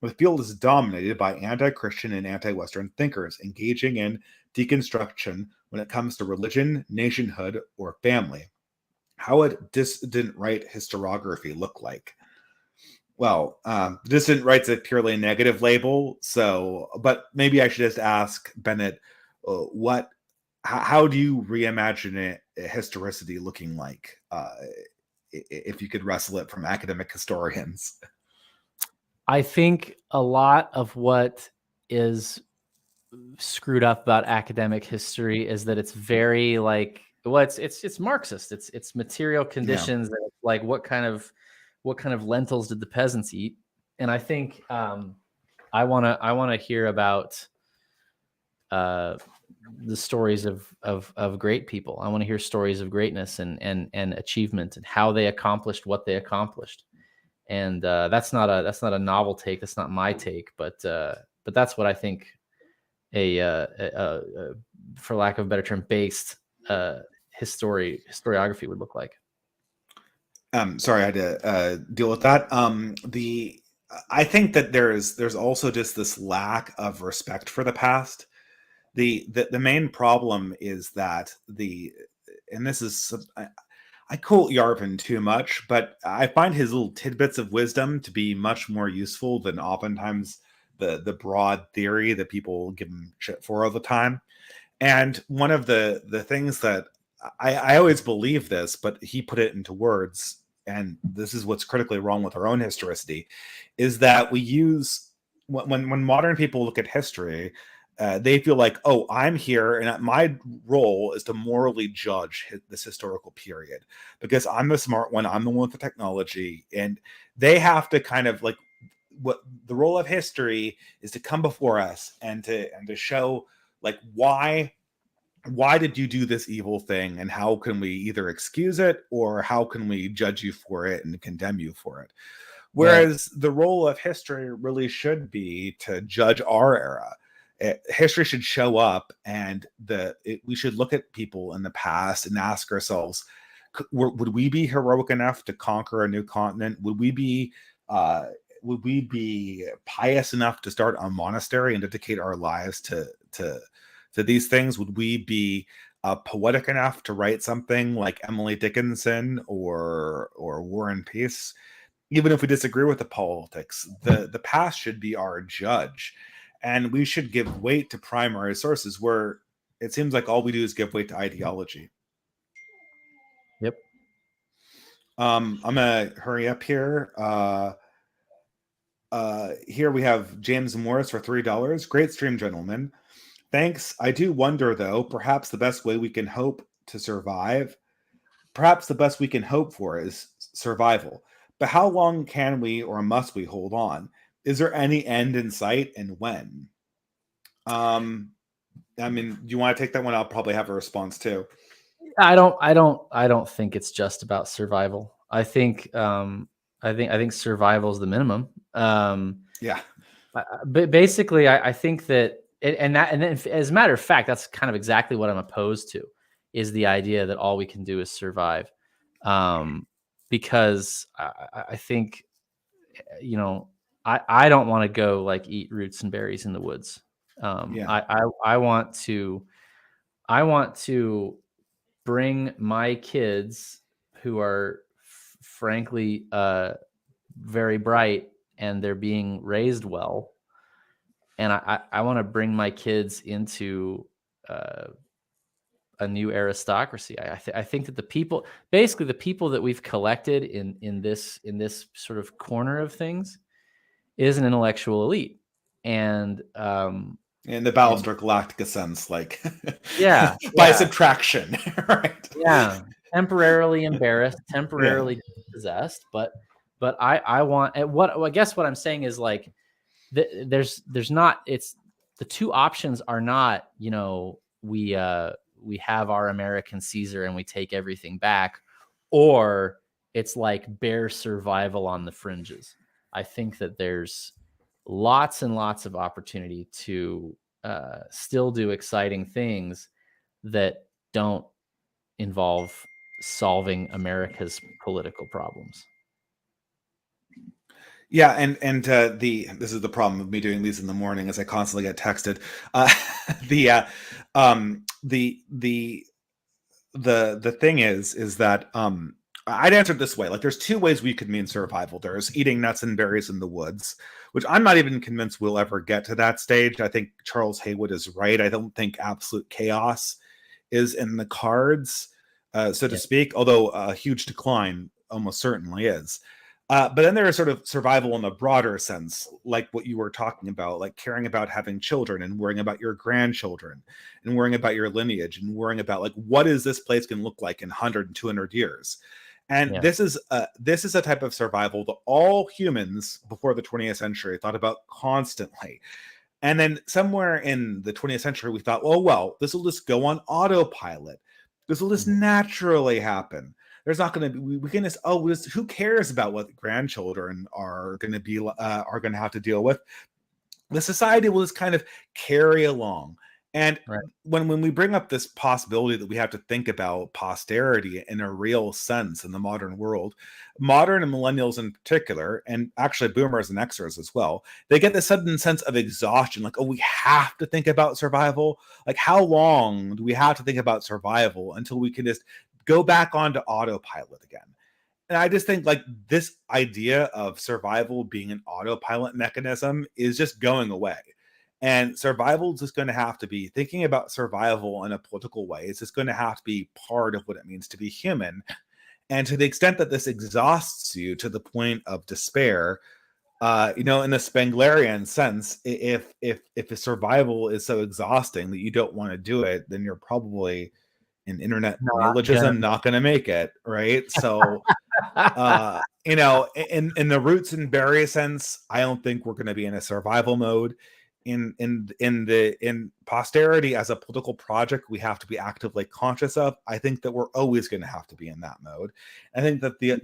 The field is dominated by anti-Christian and anti-Western thinkers engaging in deconstruction when it comes to religion, nationhood, or family. How would dissident right historiography look like? Well, dissident right's a purely negative label, so, but maybe I should just ask Bennett, what how do you reimagine it historicity looking like, if you could wrestle it from academic historians? I think a lot of what is screwed up about academic history is that it's very like, well, it's Marxist. It's material Yeah. conditions. And it's like what kind of lentils did the peasants eat? And I think I wanna hear about the stories of great people. I want to hear stories of greatness and achievement and how they accomplished what they accomplished. And that's not a novel take. That's not my take, but that's what I think for lack of a better term, based historiography would look like. Sorry, I had to deal with that. I think that there's also just this lack of respect for the past. The main problem is that and this is, I quote Yarvin too much, but I find his little tidbits of wisdom to be much more useful than oftentimes the broad theory that people give him shit for all the time. And one of the things that I always believe this, but he put it into words, and this is what's critically wrong with our own historicity, is that we use when modern people look at history, they feel like, oh, I'm here and my role is to morally judge this historical period because I'm the smart one, I'm the one with the technology, and they have to kind of like, what the role of history is to come before us and to show like why did you do this evil thing, and how can we either excuse it or how can we judge you for it and condemn you for it. Right. Whereas the role of history really should be to judge our era. History should show up, and we should look at people in the past and ask ourselves, would we be heroic enough to conquer a new continent? Would we be pious enough to start a monastery and dedicate our lives to these things? Would we be poetic enough to write something like Emily Dickinson or War and Peace? Even if we disagree with the politics, the past should be our judge, and we should give weight to primary sources, where it seems like all we do is give weight to ideology. Yep. I'm gonna hurry up here. Here we have James Morris for $3. Great stream, gentlemen. Thanks. I do wonder, though, perhaps the best way we can hope to survive, perhaps the best we can hope for is survival. But how long can we or must we hold on? Is there any end in sight, and when? I mean, do you want to take that one? I'll probably have a response too. I don't think it's just about survival. I think survival is the minimum. Yeah. But basically, I think that, and then as a matter of fact, that's kind of exactly what I'm opposed to, is the idea that all we can do is survive. Because I think, I don't want to go like eat roots and berries in the woods. I want to bring my kids, who are frankly very bright and they're being raised well, and I want to bring my kids into a new aristocracy. I think that the people that we've collected in this sort of corner of things is an intellectual elite, and in the Battlestar Galactica sense, like by yeah, subtraction, right? yeah, temporarily embarrassed, temporarily possessed, but I want, and I guess what I'm saying is like, there's not, it's, the two options are not, we have our American Caesar and we take everything back, or it's like bare survival on the fringes. I think that there's lots and lots of opportunity to still do exciting things that don't involve solving America's political problems. Yeah, and this is the problem of me doing these in the morning, as I constantly get texted. The thing is that I'd answer it this way. Like, there's two ways we could mean survival. There's eating nuts and berries in the woods, which I'm not even convinced we'll ever get to that stage. I think Charles Haywood is right. I don't think absolute chaos is in the cards, so to speak, although a huge decline almost certainly is. But then there is sort of survival in a broader sense, like what you were talking about, like caring about having children and worrying about your grandchildren and worrying about your lineage and worrying about, like, what is this place going to look like in 100 and 200 years. And this is a type of survival that all humans before the 20th century thought about constantly. And then somewhere in the 20th century, we thought, oh, well, this will just go on autopilot. This will just naturally happen. There's not going to be, we can just, who cares about what grandchildren are going to be, are going to have to deal with? The society will just kind of carry along. And when we bring up this possibility that we have to think about posterity in a real sense in the modern world, modern and millennials in particular, and actually boomers and Xers as well, they get this sudden sense of exhaustion. Like, oh, we have to think about survival. Like, how long do we have to think about survival until we can just go back onto autopilot again? And I just think, like, this idea of survival being an autopilot mechanism is just going away. And survival is just going to have to be, thinking about survival in a political way, it's just going to have to be part of what it means to be human. And to the extent that this exhausts you to the point of despair, in the Spenglerian sense, if a survival is so exhausting that you don't want to do it, then you're probably in internet neologism not going to make it, right? So, in the roots and berry sense, I don't think we're going to be in a survival mode. In posterity as a political project we have to be actively conscious of, I think that we're always going to have to be in that mode. I think that the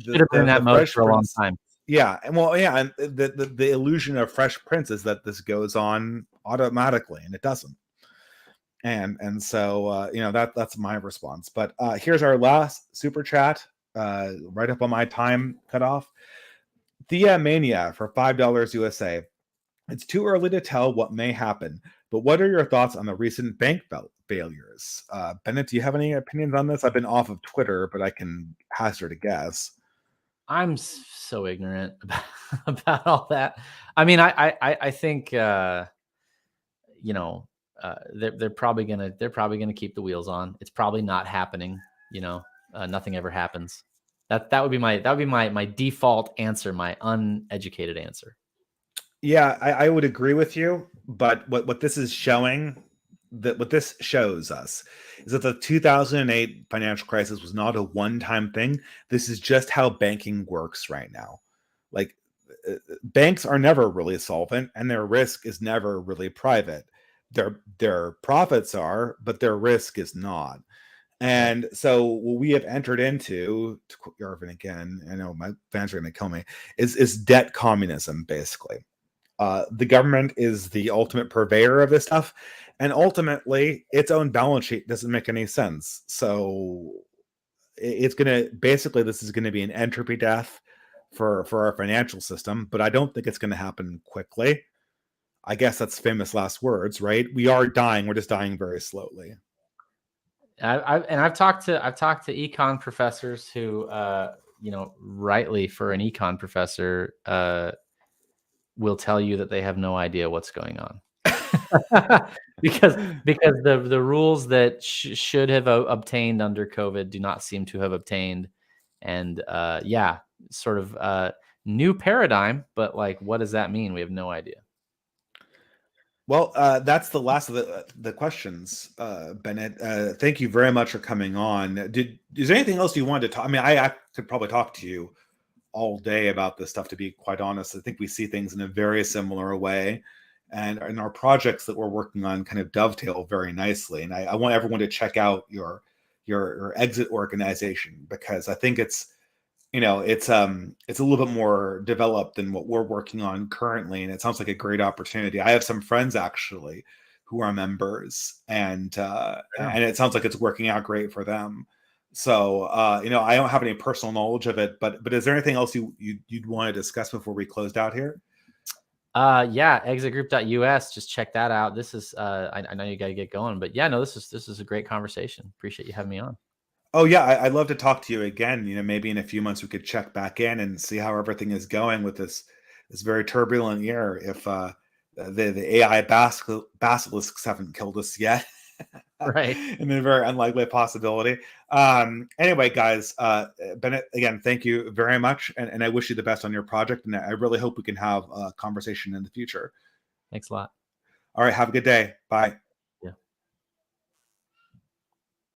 mode for a long time. Yeah, and the illusion of Fresh Prince is that this goes on automatically, and it doesn't. And so that's my response. But here's our last super chat, right up on my time cutoff. Thea Mania for $5 USA. It's too early to tell what may happen, but what are your thoughts on the recent bank failures? Bennett, do you have any opinions on this? I've been off of Twitter, but I can hazard a guess. I'm so ignorant about all that. I mean, I think they're probably gonna keep the wheels on. It's probably not happening. Nothing ever happens. That would be my default answer, my uneducated answer. Yeah, I would agree with you, but what this is showing, what this shows us, is that the 2008 financial crisis was not a one-time thing. This is just how banking works right now. Like, banks are never really solvent, and their risk is never really private. Their profits are, but their risk is not. And so what we have entered into, to quote Yarvin again, I know my fans are going to kill me, is debt communism, basically. The government is the ultimate purveyor of this stuff, and ultimately its own balance sheet doesn't make any sense. So this is going to be an entropy death for our financial system, but I don't think it's going to happen quickly. I guess that's famous last words, right? We are dying. We're just dying very slowly. I've talked to econ professors who, rightly for an econ professor, will tell you that they have no idea what's going on because the rules that should have obtained under COVID do not seem to have obtained. And sort of new paradigm, but like, what does that mean? We have no idea. Well, that's the last of the questions, Bennett. Thank you very much for coming on. Is there anything else you wanted to talk? I mean, I could probably talk to you all day about this stuff, to be quite honest. I think we see things in a very similar way, and our projects that we're working on kind of dovetail very nicely. And I want everyone to check out your exit organization, because I think it's a little bit more developed than what we're working on currently, and it sounds like a great opportunity. I have some friends actually who are members, and it sounds like it's working out great for them. So I don't have any personal knowledge of it, but is there anything else you'd want to discuss before we closed out here? Exitgroup.us, just check that out. This is I know you got to get going, but this is a great conversation. Appreciate you having me on. Oh yeah, I'd love to talk to you again. Maybe in a few months we could check back in and see how everything is going with this very turbulent year. If the AI basilisks haven't killed us yet, Right. and a very unlikely possibility. Anyway, guys, Bennett, again, thank you very much, and I wish you the best on your project, and I really hope we can have a conversation in the future. Thanks a lot. All right, have a good day. Bye.